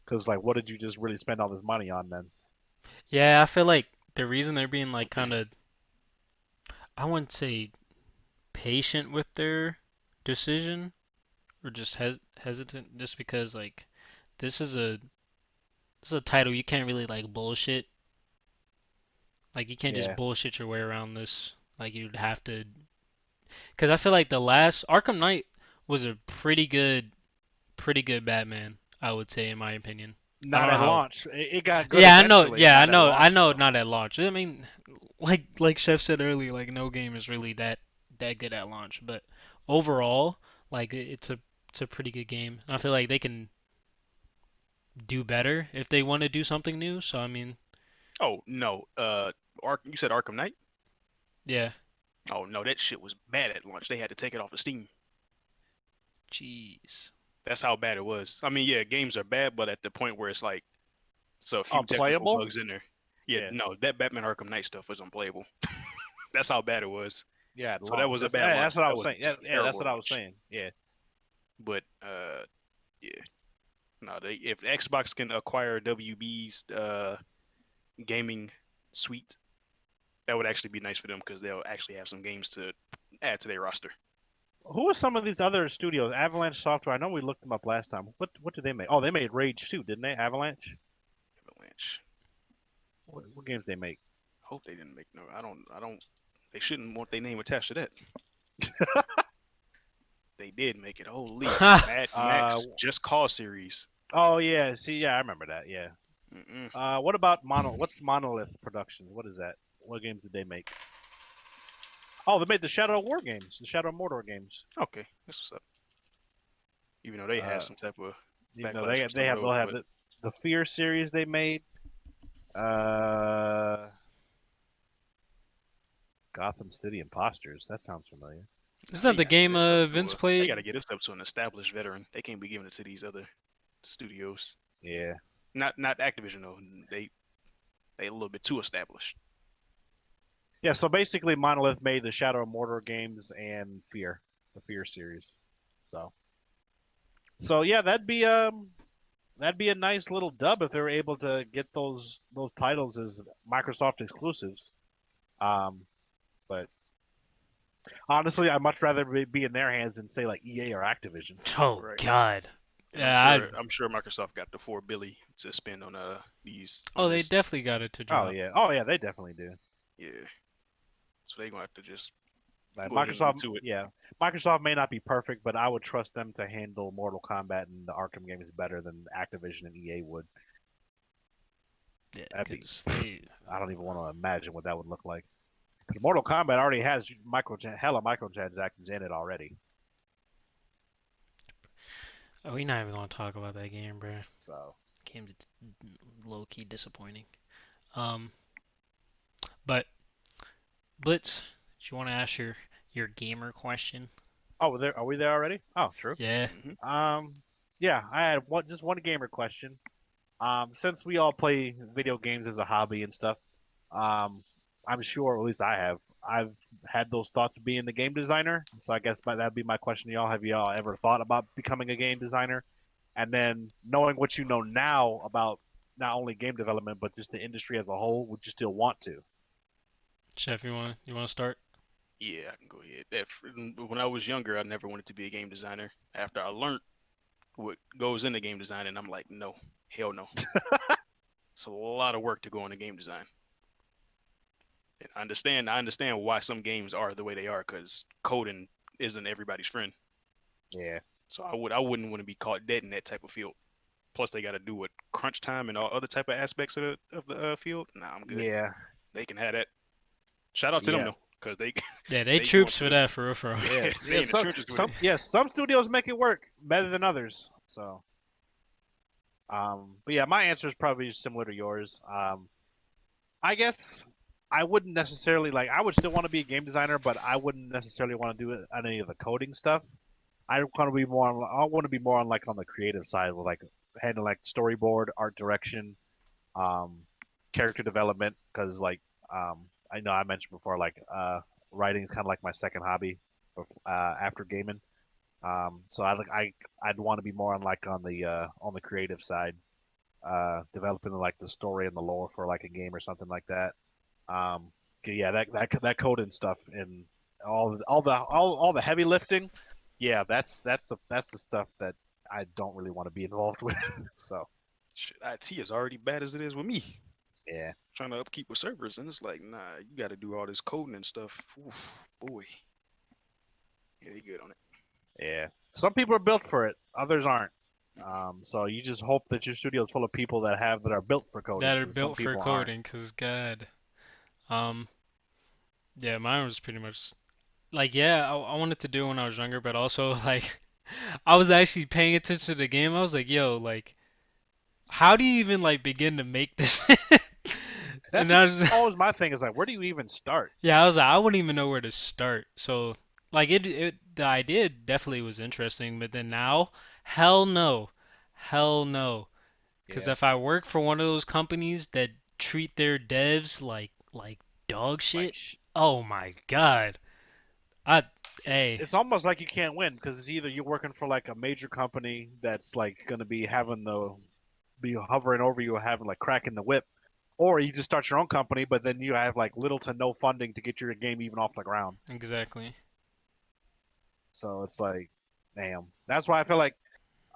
Because like, what did you just really spend all this money on then? yeah, I feel like the reason they're being like kind of, I wouldn't say patient with their decision or just hesitant, just because like this is a this is a title you can't really like bullshit. Like you can't just Yeah, bullshit your way around this. Like you'd have to, because I feel like the last Arkham Knight was a pretty good Batman. I would say, in my opinion. I don't not know at how. launch. It got good Yeah, I know. eventually, Yeah, not at I launch know. though. Not at launch. I mean, like Chef said earlier, like no game is really that good at launch. But overall, like it's a pretty good game. I feel like they can do better if they want to do something new. So I mean, Oh, no. You said Arkham Knight? yeah. Oh, no, that shit was bad at launch. They had to take it off of Steam. Jeez. That's how bad it was. I mean, yeah, games are bad, but at the point where it's like, so a few technical Unplayable. bugs in there. Yeah, Yeah, no, that Batman Arkham Knight stuff was unplayable. That's how bad it was. yeah, at So that launch. was a bad That's launch. what I That was was saying. Yeah, a yeah, that's terrible what I was launch. saying. Yeah, But yeah, no, if Xbox can acquire WB's gaming suite, that would actually be nice for them because they'll actually have some games to add to their roster. who are some of these other studios? Avalanche Software. I know we looked them up last time. What did they make? Oh, they made Rage 2, didn't they? Avalanche. Avalanche. What games they make? Hope they didn't make no. I don't. They shouldn't want their name attached to that. They did make it. Holy Mad Uh, Max Just Cause series. oh yeah. See, yeah, I remember that. Yeah. Mm-mm. What about What's Monolith Productions? What is that? What games did they make? Oh, they made the Shadow War games, the Shadow Mordor games. Okay, that's what's up. Even though they had Uh, some type of even though backlash for some of they'll those, have but the Fear series they made. Uh, Gotham City Imposters. That sounds familiar. nah, Isn't that they the gotta get game this up to Vince a. They gotta played? get this up to an established veteran. They can't be giving it to these other studios. Yeah. Not Activision though. They a little bit too established. Yeah. So basically, Monolith made the Shadow Mordor games and Fear, the Fear series. So yeah, that'd be a nice little dub if they were able to get those titles as Microsoft exclusives. Um, but honestly, I'd much rather be in their hands than say like EA or Activision. Oh Right. God. And Yeah. I, I'm sure Microsoft got the 4 billion to spend on these oh, on they this. definitely got it to drop. Oh yeah, they definitely do. Yeah. So they gonna have to just Like go ahead and get Microsoft, to it. yeah, Microsoft may not be perfect, but I would trust them to handle Mortal Kombat and the Arkham games better than Activision and EA would. Yeah, That'd be, because they. I don't even want to imagine what that would look like. Because Mortal Kombat already has hella microtransactions in it already. Oh, we're not even gonna talk about that game, bro. So Game's low key disappointing. Um, but Blitz, do you want to ask your gamer question? oh, are we there already? Oh, true. Yeah. Hmm. Um, yeah, I had just one gamer question. Since we all play video games as a hobby and stuff, um, I'm sure, at least I have, I've had those thoughts of being the game designer. So I guess that'd be my question to y'all. Have y'all ever thought about becoming a game designer? And then knowing what you know now about not only game development but just the industry as a whole, would you still want to? Chef, you want to start? Yeah, I can go ahead. When I was younger, I never wanted to be a game designer. After I learned what goes into game design, and I'm like, no, hell no. It's a lot of work to go into game design. And I understand why some games are the way they are, because coding isn't everybody's friend. Yeah, So I wouldn't want to be caught dead in that type of field. Plus, they got to do what crunch time and all other type of aspects of the field. Nah, I'm good. yeah, They can have that. Shout out to them yeah, though, because they Yeah, they they going troops for through that, for real, for real. yeah, they yeah. in the Some trenches with it. some yes, some studios make it work better than others. So, but yeah, my answer is probably similar to yours. I guess I wouldn't necessarily like. I would still want to be a game designer, but I wouldn't necessarily want to do it on any of the coding stuff. I want to be more. I want to be more on like on the creative side, with like handling like storyboard, art direction, um, character development. Because I know I mentioned before, writing is kind of like my second hobby, after gaming. So I'd want to be more on the creative side, developing like the story and the lore for like a game or something like that. Um, yeah, that coding stuff and all the heavy lifting. Yeah, that's the stuff that I don't really want to be involved with. So Shit, IT is already bad as it is with me. yeah, Trying to upkeep with servers, and it's like, nah, you got to do all this coding and stuff. Oof, boy, yeah, they good on it. yeah. Some people are built for it, others aren't. Mm-mm. So you just hope that your studio is full of people that are built for coding, That are because some built for people aren't. coding, cause God, um, yeah, mine was pretty much like, yeah, I wanted to do it when I was younger, but also like, I was actually paying attention to the game. I was like, yo, like, how do you even like begin to make this? That's And just I was, always my thing is like, where do you even start? yeah, I was like, I wouldn't even know where to start. So, like, the idea definitely was interesting, but then now, hell no, hell no. Because Yeah, if I work for one of those companies that treat their devs like dog like shit, oh my god. I hey, it's almost like you can't win because it's either you're working for like a major company that's like going to be having the be hovering over you, having like cracking the whip, or you just start your own company, but then you have like little to no funding to get your game even off the ground. exactly. So it's like, damn. That's why I feel like,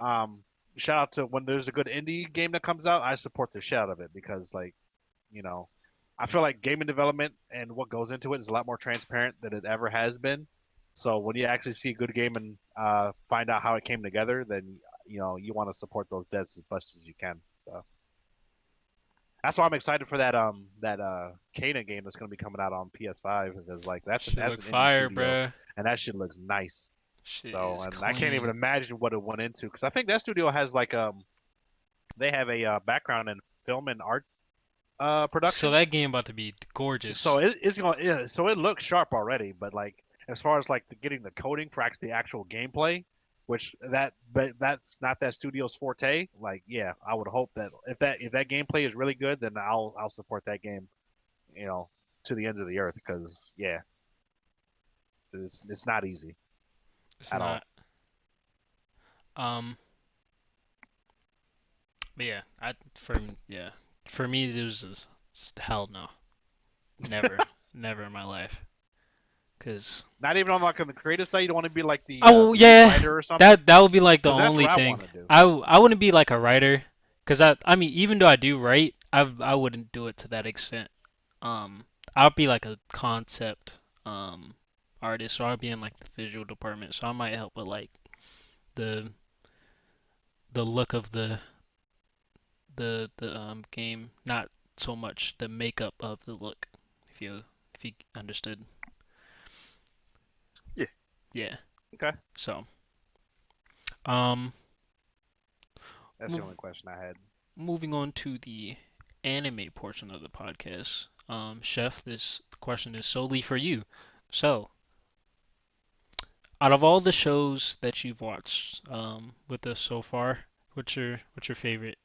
um, shout out to when there's a good indie game that comes out, I support the shit out of it because like, you know, I feel like gaming development and what goes into it is a lot more transparent than it ever has been. So when you actually see a good game and find out how it came together, then you want to support those devs as much as you can. So that's why I'm excited for that Kana game that's going to be coming out on PS5 because like Shit that's look an indie fire, studio bruh. and that shit looks nice. Shit So is and I can't even clean. imagine what it went into because I think that studio has like they have a background in film and art So production. that game about to be So gorgeous. it's going so it looks sharp already, but like as far as like getting the coding for actually the actual gameplay, which but that's not that studio's forte. Like yeah, I would hope that if that gameplay is really good, then I'll support that game, you know, to the ends of the earth because yeah, it's not easy It's at all. not. Um, but yeah, yeah, for me it was just hell no, never, never in my life. Cause Not even on like on the creative side, you don't want to be like oh the lead yeah, writer or something that would be like the because that's only what I want thing. to do. I wouldn't be like a writer, cause I mean even though I do write, I wouldn't do it to that extent. Um, I'll be like a concept artist, so I'll be in like the visual department, so I might help with like the the look of the game, not so much the makeup of the look. If you understood, Yeah, yeah. Okay, So um, that's the move, only question I had. moving on to the anime portion of the podcast. Chef, this question is solely for you. So, out of all the shows that you've watched with us so far, what's your favorite?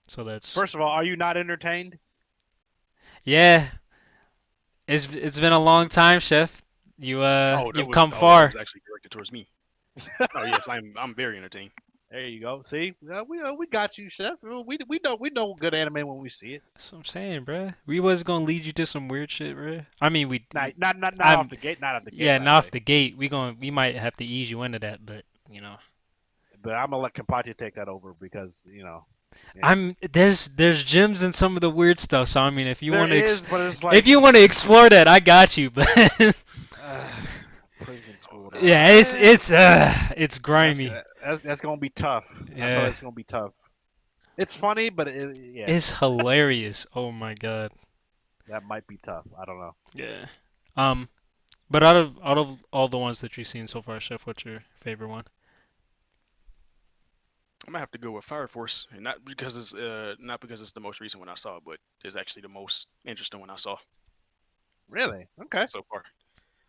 So that's First of all, are you not entertained? yeah. It's been a long time, Chef. You've come that far. was actually directed towards me. Oh yes, I'm very entertained. There you go. See, we got you, Chef. We know good anime when we see it. That's what I'm saying, bruh. We was gonna lead you to some weird shit, bruh. I mean, Not off I'm the gate. Not off the gate, yeah, by the not off way. the gate. We might have to ease you into that, but But I'm gonna let Kenpachi take that over because yeah. there's gems in some of the weird stuff. So I mean, if you There want to is, but it's if like you want to explore that, I got you. But uh, prison school, dog. yeah, it's That's grimy. that's gonna be tough. I feel like Yeah, it's gonna be tough. It's funny, but yeah, it's hilarious. Oh my god. that might be tough. I don't know. Yeah. Um, but out of all the ones that you've seen so far, Chef, what's your favorite one? I'm gonna have to go with Fire Force, and not because it's the most recent one I saw, but it's actually the most interesting one I saw Really? Okay. so far.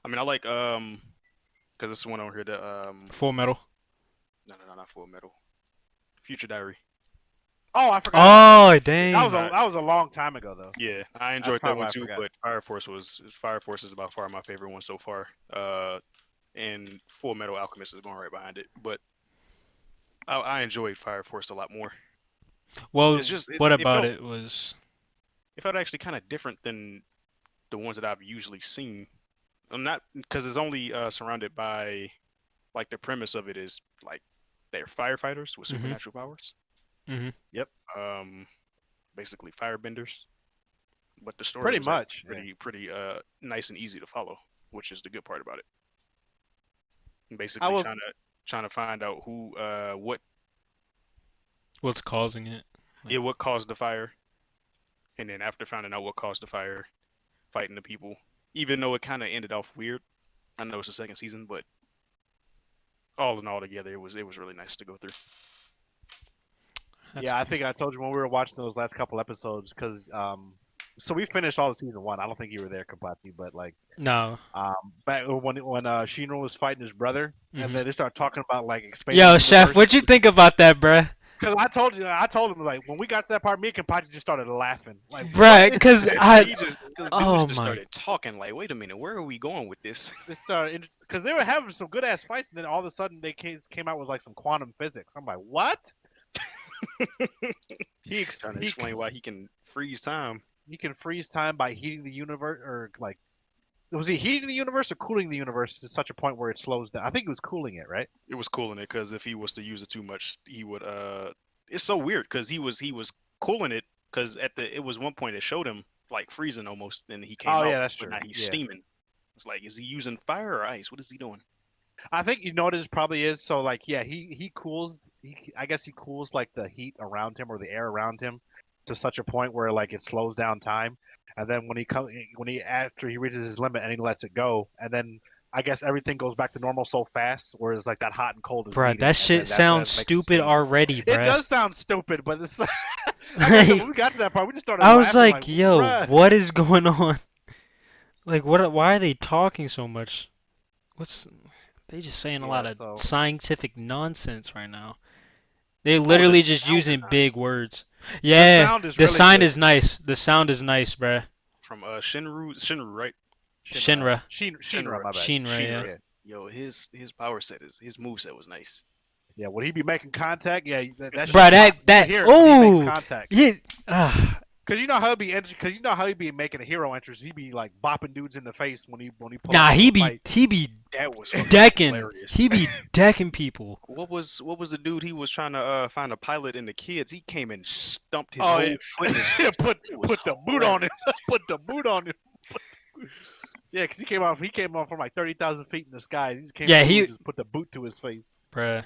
I mean, I like because it's the one over here that Full Metal. no, not Full Metal, Future Diary. Oh, I forgot about Oh that. That was dang. a long time ago though. Yeah, I That's enjoyed that probably one why I too, forgot. but Fire Force is by far my favorite one so far. And Full Metal Alchemist is going right behind it, but I enjoyed Fire Force a lot more. Well, It's just what about it was? it felt actually kind of different than the ones that I've usually seen. I'm not because it's only surrounded by like the premise of it is like they're firefighters with Mhm. supernatural powers. Mhm. Yep. Um, basically firebenders. But the story Pretty was actually much. Yeah. pretty nice and easy to follow, which is the good part about it. And I basically will. trying to find out who What's causing it? Like, what caused the fire, and then after finding out what caused the fire, fighting the people. Even though it kind of ended off weird, I know it's the second season, but all in all together, it was really nice to go through. that's Yeah, I cool. think I told you when we were watching those last couple episodes because so we finished all of season one. I don't think you were there, Kapachi, but like No. back when Shinra was fighting his brother, and Mhm. then they start talking about like expanding Yo, the Chef, universe. what'd you think about that, bruh? Because I told him like when we got to that part, me and Kapachi just started laughing. Like, what Bruh, is cause this? I. Because dudes Oh just my. started talking like, wait a minute, where are we going with this? They started because they were having some good ass fights, and then all of a sudden they came out with like some quantum physics. I'm like, what? He ex- Trying to he explain why he can freeze time. he can freeze time by heating the universe, or like was he heating the universe or cooling the universe to such a point where it slows down? I think he was cooling it, right? It was cooling it because if he was to use it too much, he would. It's so weird because he was cooling it because it was one point it showed him like freezing almost, and he came Oh out, yeah, that's but true. now he's Yeah, steaming. It's like, is he using fire or ice? What is he doing? I think you know what it probably is. So like, yeah, he cools. I guess he cools like the heat around him or the air around him to such a point where like it slows down time, and then when he after he reaches his limit and he lets it go, and then I guess everything goes back to normal so fast, whereas like that hot and cold is Bruh, meeting, that and shit then that's sounds that makes it stupid steam. already, It bruh. does sound stupid, but it's like I said, when Like, we got to that part, we just started I was laughing like, like, yo, bruh. what is going on? Like, why are they talking so much? What's. They just saying a Yeah, lot of so scientific nonsense right now. They're Oh, the literally just sound using design big words. the Yeah, sound is the really sign good. is nice. The sound is nice, bruh. from Shinru, right? Shinra. Shinra, my bad. Shinra, yeah. Shinra. Yeah. Yo, his power set is his move set was nice. Yeah, when he be making contact, yeah, that shit Bruh, pop. You can that, hear it when he makes oh, contact. yeah, ah, Cause you know how he be making a hero entrance. He be like bopping dudes in the face when he pull nah, up to a fight. he be That was fucking decking, hilarious. he be decking people. What was the dude he was trying to find a pilot in the kids? He came and stumped his Oh whole yeah, foot in his face. put It was the boot on him. hilarious. Put the boot on him. Yeah, cause he came off from like 30,000 feet in the sky. He just came Yeah, through and he, just put the boot to his face. bruh,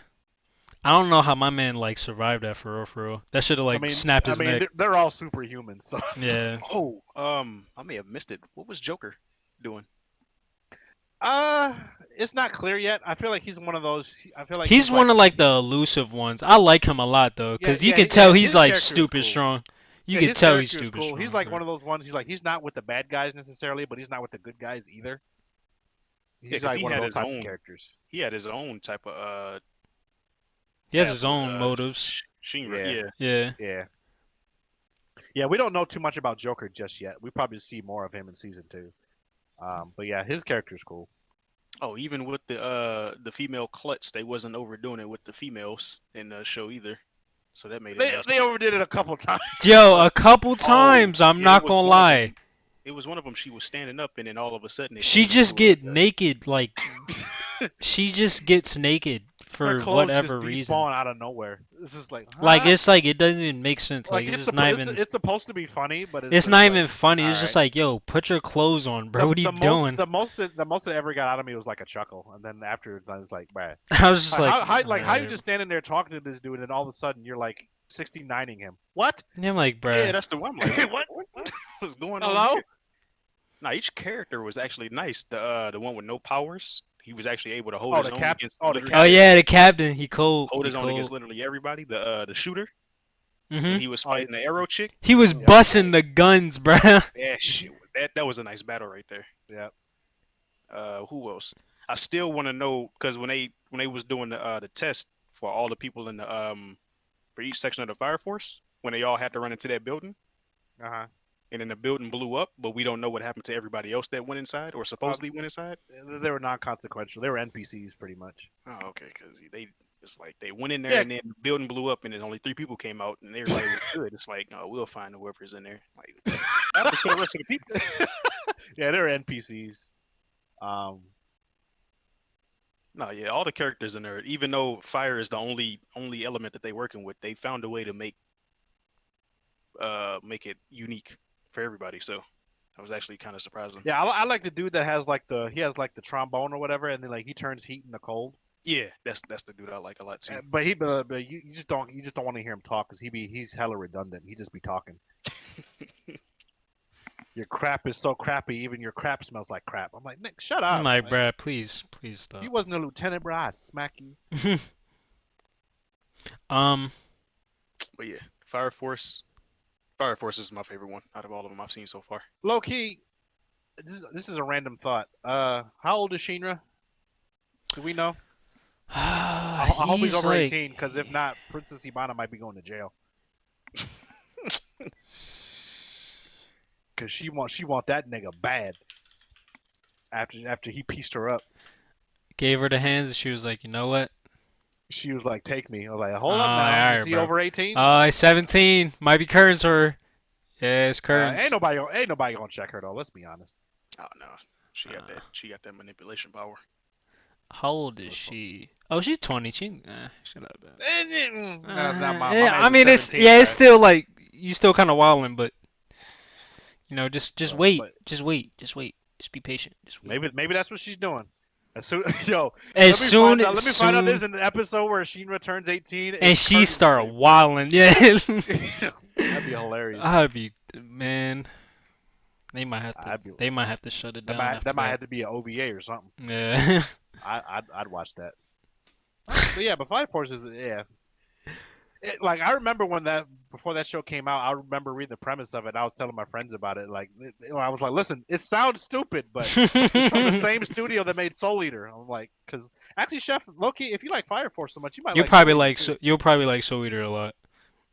I don't know how my man like survived that for real, for real. That should have like snapped I his mean, neck. they're all superhuman, so. Yeah, Oh, I may have missed it. What was Joker doing? Uh, it's not clear yet. I feel like he's one of those. I feel like he's he's like, one of like the elusive ones. I like him a lot though, cause you can yeah. tell he's His like character is stupid cool. strong. You Yeah, can his tell he's character is stupid cool. He's strong, like bro. one of those ones. He's not with the bad guys necessarily, but he's not with the good guys either. Yeah, He's because like one of those types of characters. he had his own type of He has path his with own motives. Shinra. Yeah, Yeah, Yeah. yeah. Yeah, we don't know too much about Joker just yet. We probably see more of him in season 2. But yeah, his character's cool. Oh, even with the female Klutz, they wasn't overdoing it with the females in the show either. So that made it nice. They overdid it a couple times. Yo, a couple Oh, times. I'm yeah, it not was gonna one of lie. them. It was one of them. She was standing up, and then all of a sudden it She came just into get naked, like she just gets naked Her for clothes just whatever reason. despawn out of nowhere. It's just like, huh? Like it's like it doesn't even make sense. like Like it's just not even. it's supposed to be funny, but It's just not like, even funny. It's just alright. like, yo, put your clothes on, bro. What are you doing? The most that ever got out of me was like a chuckle, and then after I was like, bruh. I was just like, how you alright. just standing there talking to this dude, and all of a sudden you're like 69ing him? What? And I'm like, bro. Yeah, that's the one. I'm like, What? what's going on? Hello? Here? Now each character was actually nice. The one with no powers, he was actually able to hold his own against literally- Oh yeah, the captain. He cold. hold He his own against cold. literally everybody. The shooter, Mhm. when he was fighting the arrow chick. He was Yeah. busting the guns, bro. Yeah, shit, that was a nice battle right there. Yeah. Who else? I still want to know because when they was doing the test for all the people in the for each section of the fire force, when they all had to run into that building, Uh-huh. and then the building blew up, but we don't know what happened to everybody else that went inside or supposedly went inside. They were non-consequential. They were NPCs pretty much. Oh, okay, because it's like they went in there Yeah. and then the building blew up and then only 3 people came out and everybody was good. It's like, oh, we'll find whoever's in there. Like, what happened to the rest of the people? Yeah, they were NPCs. No, yeah, all the characters in there, even though fire is the only element that they working with, they found a way to make it unique for everybody. So that was actually kind of surprising. Yeah, I like the dude that has like the trombone or whatever, and then like he turns heat into cold. Yeah, that's the dude I like a lot too. But you just don't want to hear him talk because he's hella redundant. He just be talking. Your crap is so crappy, even your crap smells like crap. I'm like, Nick, shut up. I'm like, bro, please stop. If you wasn't a lieutenant, bro, I'd smack you. But yeah, Fire Force is my favorite one out of all of them I've seen so far. Low key, this is a random thought. How old is Shinra? Do we know? I hope he's over 18, because if not, Princess Ibana might be going to jail. Because she want that nigga bad. After he pieced her up, Gave her the hands, and she was like, you know what? she was like, "Take me." I was like, "Hold up Oh, now, alright, is he bro. over 18?" 17. Might be curtains for her. Yeah, it's curtains. Ain't nobody gonna check her though. Let's be honest. Oh no, she got that manipulation power. How old is she? Oh, she's 20. Shut up. My I mean, it's 17, it's still like you still kind of wilding, but you know, just wait, but- just wait, just be patient. Just wait. maybe that's what she's doing. As soon, yo, As let me soon find out there's an episode where Shinra turns 18 and she curtains start day. wilding. Yeah. That'd be hilarious. I'd be man. They might have to. They might have to shut it down. That might have to be an OVA or something. Yeah. I'd watch that. But yeah, but Fire Force is like I remember before that show came out, I remember reading the premise of it. I was telling my friends about it. Like I was like, listen, it sounds stupid, but it's from the same studio that made Soul Eater. I'm like, because actually, Chef Loki, if you like Fire Force so much, you might. You'll probably like Soul Eater a lot.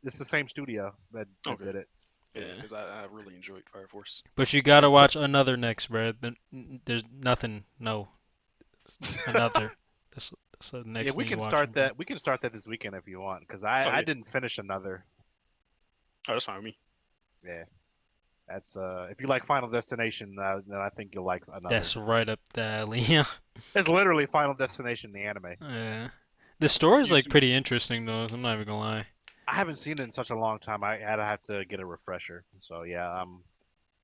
It's the same studio that did it. Yeah, because I really enjoyed Fire Force. But you gotta watch another next, bro. There's nothing. No. Another. That's the next. Yeah, we can start that. We can start that this weekend if you want, because I didn't finish another. Oh, that's fine with me. Yeah, that's if you like Final Destination, then I think you'll like another. That's right up the alley. Yeah. It's literally Final Destination, the anime. Yeah. The story's like pretty interesting though. I'm not even gonna lie. I haven't seen it in such a long time. I'd have to get a refresher. So yeah,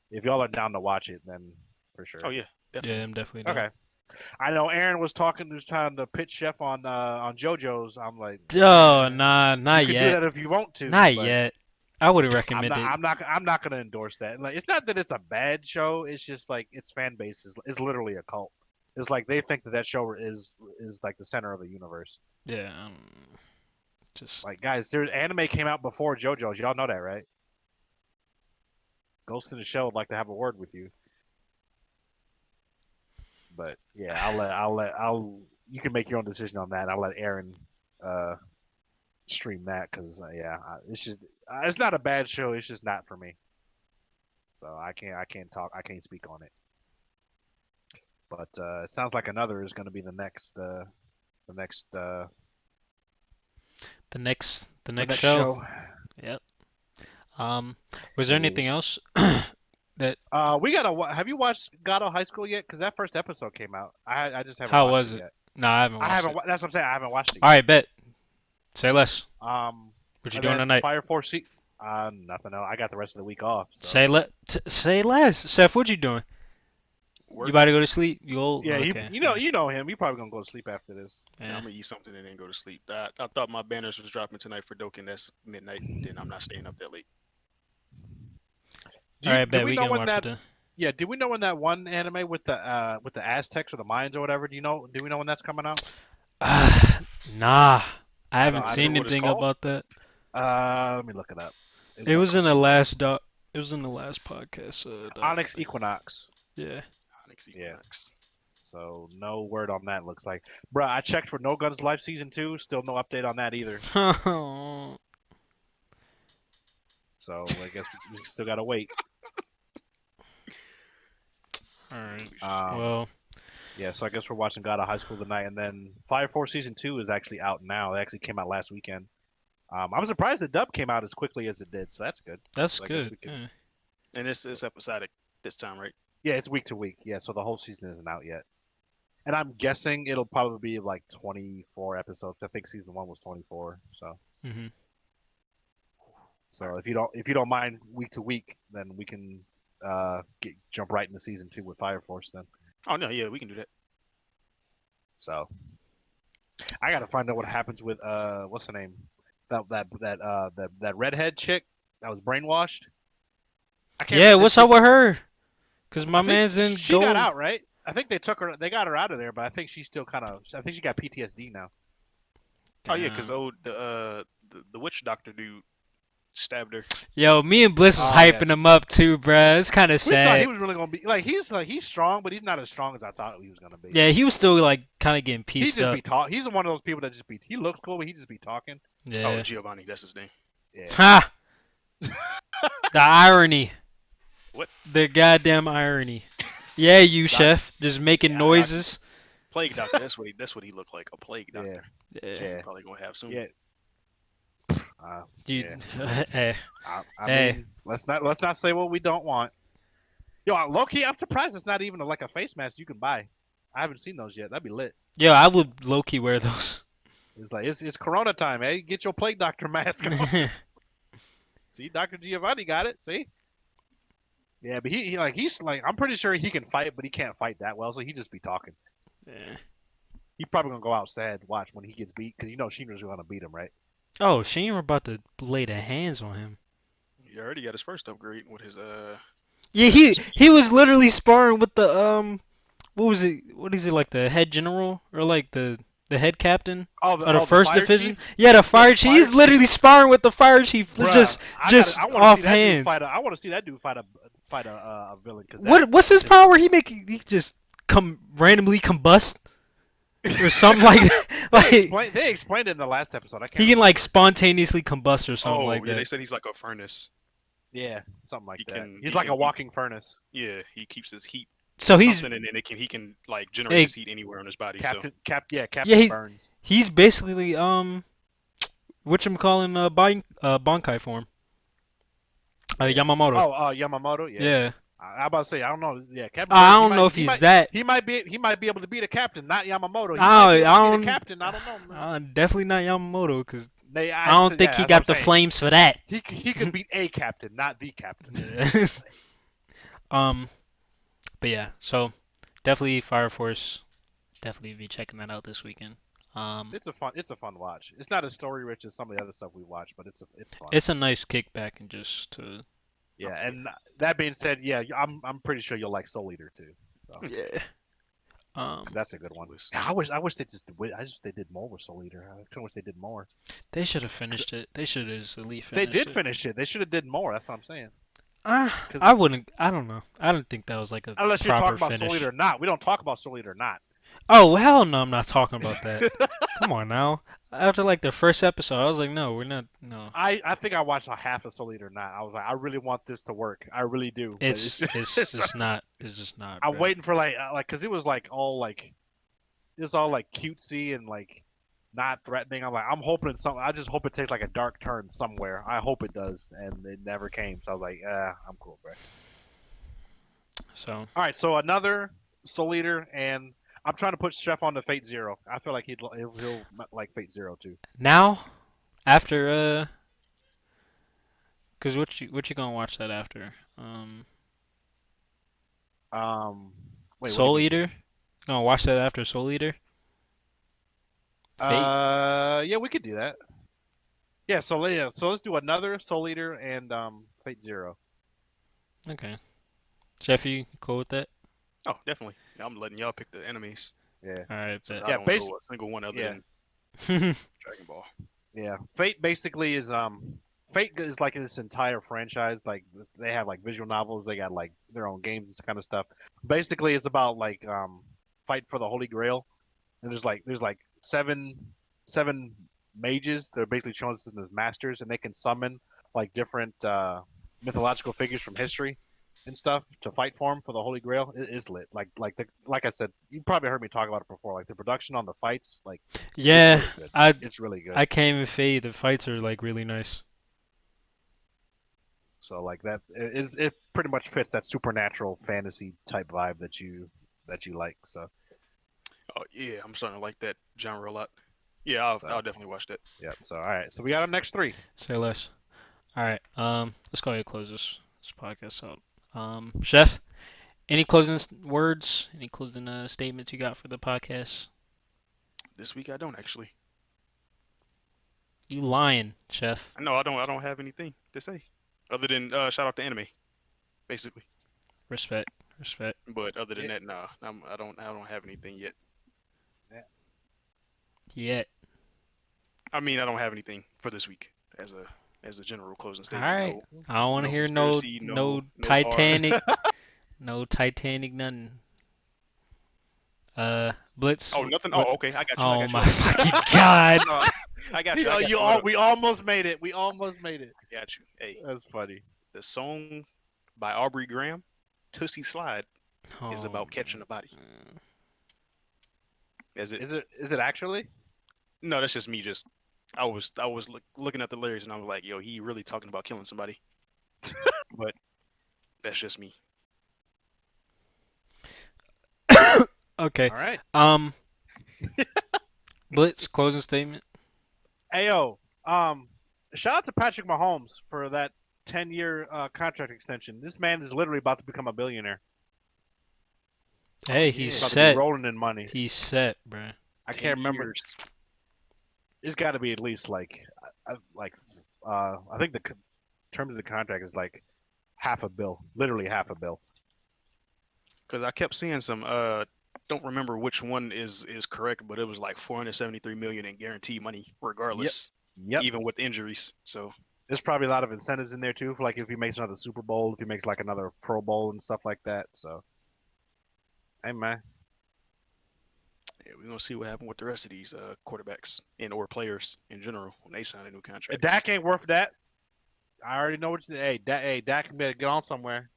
if y'all are down to watch it, then for sure. Oh yeah, definitely. Yeah, I'm definitely down. Okay. I know Aaron was trying to pitch Chef on JoJo's. I'm like, oh, nah, not you can yet. do that if you want to. Not but yet. I would recommend it. I'm not gonna endorse that. Like, it's not that it's a bad show. It's just like its fan base is literally a cult. It's like they think that show is like the center of the universe. Yeah. Just like, guys, anime came out before JoJo's. Y'all know that, right? Ghost in the Shell would like to have a word with you. But yeah, you can make your own decision on that. I'll let Aaron stream that because it's just It's not a bad show. It's just not for me. So I can't speak on it. But it sounds like another is going to be the next The the next next show. show. Yep. Was there It anything is. else that? We gotta. Have you watched God of High School yet? Because that first episode came out. I just haven't How watched was it it? yet. No, I haven't I watched haven't. it. That's what I'm saying. I haven't watched it All yet. right, bet. Say less. What you And doing then tonight? Fire Force. Nothing else. I got the rest of the week off. So. Say less. Seth, what you doing? You Work. about to go to sleep? You old? Yeah, Okay. you know him. You probably gonna go to sleep after this. Yeah, Yeah. I'm gonna eat something and then go to sleep. I thought my banners was dropping tonight for Doken. That's midnight. Then I'm not staying up that late. All right, Do bet we we know can when watch that? it then. Yeah, do we know when that one anime with the Aztecs or the Mayans or whatever? Do you know? Do we know when that's coming out? Nah, I I haven't don't seen know what it's anything called. about that. Let me look it up. It on was in the Crunchyroll. last It was in the last podcast. Onyx Equinox. Yeah. Onyx Yeah. Equinox. So no word on that. Looks like, bruh. I checked for No Guns Life season 2. Still no update on that either. All So I guess we still gotta wait. right. Um, Well, yeah. So I guess we're watching God of High School tonight, and then Fire Force season 2 is actually out now. It actually came out last weekend. I was surprised the dub came out as quickly as it did. So that's good. that's So I guess good. we can. Yeah. And it's episodic this time, right? Yeah, it's week to week. Yeah, so the whole season isn't out yet. And I'm guessing it'll probably be like 24 episodes. I think season 1 was 24. So Mhm. so if you don't mind week to week, then we can jump right into season 2 with Fire Force then. Oh no, yeah, we can do that. So I got to find out what happens with what's her name? That redhead chick that was brainwashed. I can't Yeah, remember- what's up with her? Cause my I think man's in she gold. got out, right? I think they got her out of there, but I think she's still I think she got PTSD now. Oh yeah, because Damn. the witch doctor dude stabbed her. Yo, me and Bliss was Oh, yeah. hyping him up too, bruh. It's kind of We thought he sad. was really gonna be he's strong, but he's not as strong as I thought he was gonna be. Yeah, he was still like kind of getting he pieced just up. be talk. He's one of those people that just be. He looks cool, but he just be talking. Yeah. Oh, Giovanni, that's his name. Yeah. Ha! The irony. What? The goddamn irony. Yeah, you chef, just making Yeah, noises. Plague doctor. That's what he looked like. A plague Yeah. doctor. Yeah. Yeah. Probably gonna have soon. Yeah. You, Yeah. eh, I Hey. mean, let's not say what we don't want. Yo, low key, I'm surprised it's not even like a face mask you can buy. I haven't seen those yet. That'd be lit. yo, I would low key wear those. It's like it's Corona time, eh? Get your plague doctor mask on. See, Dr. Giovanni got it. See? Yeah, but he's like I'm pretty sure he can fight, but he can't fight that well, so he just be talking. Yeah. He's probably gonna go out sad. Watch when he gets beat, because you know Sheena's gonna beat him, right? Oh, Shane were about to lay the hands on him. He already got his first upgrade with his Yeah, he was literally sparring with the what was it? What is it, like the head general or like the head captain Oh, of the the first fire division? chief? Yeah, the fire the chief. fire He's literally sparring with the fire chief, Bruh, just I wanna off see that dude hands. I want to see that dude fight a villain. Cause What's his power? He just randomly combust or something like that. Like They explained it in the last episode. I can't. he can like remember. spontaneously combust or something oh like yeah, that. they said he's like a furnace. Yeah, something like He that. can- He's he like can a eat. walking furnace. Yeah, he keeps his heat. So he's something, and then he can like generate Hey, his heat anywhere on his body. Captain he- Burns. he's basically whatchamacallit, Bankai form. Yamamoto. Oh, Yamamoto. Yeah. Yeah. I'm about to say I don't know. Yeah, Captain. I Burns, don't know if he's that. He might be able to beat a captain, not Yamamoto. He I might be able to don't- beat a captain. I don't know. Man. Definitely not Yamamoto, because They, I don't think he that's got what the I'm saying. flames for that. He could beat a captain, not the captain. But yeah, so definitely Fire Force. Definitely be checking that out this weekend. It's a fun watch. It's not as story rich as some of the other stuff we watch, but it's fun. It's a nice kickback and just to Yeah, and that being said, yeah, I'm pretty sure you'll like Soul Eater too. So, yeah. 'cause that's a good one. I wish they did more with Soul Eater. I kind of wish they did more. They should have finished it. They should have at least They finished did it. finish it. They should have did more. That's what I'm saying. I wouldn't. I don't know. I don't think that was like a Unless you're proper talking about finish. Soul Eater or not. We don't talk about Soul Eater or not. Oh hell no, I'm not talking about that. Come on now. After like the first episode, I was like, no, we're not. No, I think I watched a half of Soul Eater. Not. I was like, I really want this to work. I really do. But it's it's just, it's it's not. It's just not, I'm bro. waiting for like, cause it was like all like, it was all like cutesy and like not threatening. I'm like, I'm hoping some. I just hope it takes like a dark turn somewhere. I hope it does, and it never came. So I was like, I'm cool, bro. So All right, so another Soul Eater, and I'm trying to put Chef on to Fate Zero. I feel like he'll like Fate Zero too. now, after cause what you gonna watch that after? Um, Wait, what do you Soul mean? Eater. Gonna watch that after Soul Eater. Fate. Yeah, we could do that. Yeah, so let's do another Soul Eater and Fate Zero. Okay. Jeff, you cool with that? Oh, definitely. Yeah, I'm letting y'all pick the enemies Yeah, All right, since bet. I yeah, don't know a single one other yeah, than Dragon Ball. yeah. Fate basically is Fate is like this entire franchise. Like they have like visual novels. They got like their own games, this kind of stuff. Basically, it's about like fight for the Holy Grail, and there's like seven mages. They're basically shown as masters, and they can summon like different mythological figures from history and stuff to fight for them for the Holy Grail. It is lit. Like I said, you probably heard me talk about it before. Like the production on the fights, like it's Yeah, really good. I It's really good. I can't even fade. The fights are like really nice. So like that it pretty much fits that supernatural fantasy type vibe that you like. So Oh yeah, I'm starting to like that genre a lot. Yeah, I'll so I'll definitely watch that. yeah. So all right. So we got our next three. Say less. All right. Let's go ahead and close this podcast out. Chef, any closing words? Any closing statements you got for the podcast? This week I don't actually. You lying, Chef? No, I don't have anything to say other than shout out to anime, basically. Respect, respect. But other than Yeah. that, nah, I don't have anything yet. Yet. I mean, I don't have anything for this week as a general closing All statement. right. No, I don't want to no hear no conspiracy, no no bar. Titanic, no Titanic nothing. Blitz. Oh, nothing. What? Oh, okay, I got you. I Oh got you. my fucking god. No, I got you. I got you. We almost made it. We almost made it. I got you. Hey, That's funny. the song by Aubrey Graham, "Tootsie Slide," is Oh, about catching a body. man. Is it? Is it actually? No, that's just me. Just I was looking at the lyrics and I was like, yo, he really talking about killing somebody. But that's just me. Okay. All right. Blitz closing statement. Ayo. Shout out to Patrick Mahomes for that 10-year contract extension. This man is literally about to become a billionaire. Hey, yeah. he's He's about to set. be rolling in money. He's set, bruh. I 10 can't remember. years. It's got to be at least I think the terms of the contract is like half a bill, literally half a bill. Because I kept seeing some. Don't remember which one is correct, but it was like 473 million in guaranteed money, regardless, Yep. even with injuries. So There's probably a lot of incentives in there too, for like if he makes another Super Bowl, if he makes like another Pro Bowl and stuff like that. So, hey man, yeah, we're gonna see what happened with the rest of these quarterbacks and or players in general when they sign a new if contract. Dak ain't worth that, I already know what you. Hey, Dak better get on somewhere.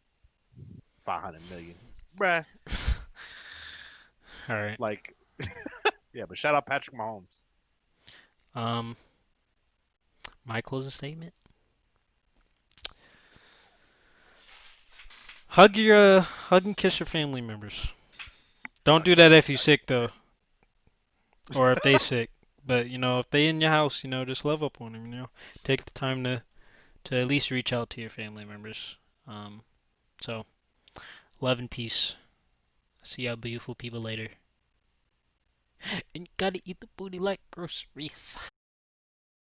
500 million, bruh. All right. Like, yeah, but shout out Patrick Mahomes. Um, my closing statement. Hug and kiss your family members. Don't do that if you're sick though, or if they sick. But if they in your house, just love up on them. Take the time to at least reach out to your family members. So love and peace. See y'all beautiful people later. And you gotta eat the booty like groceries.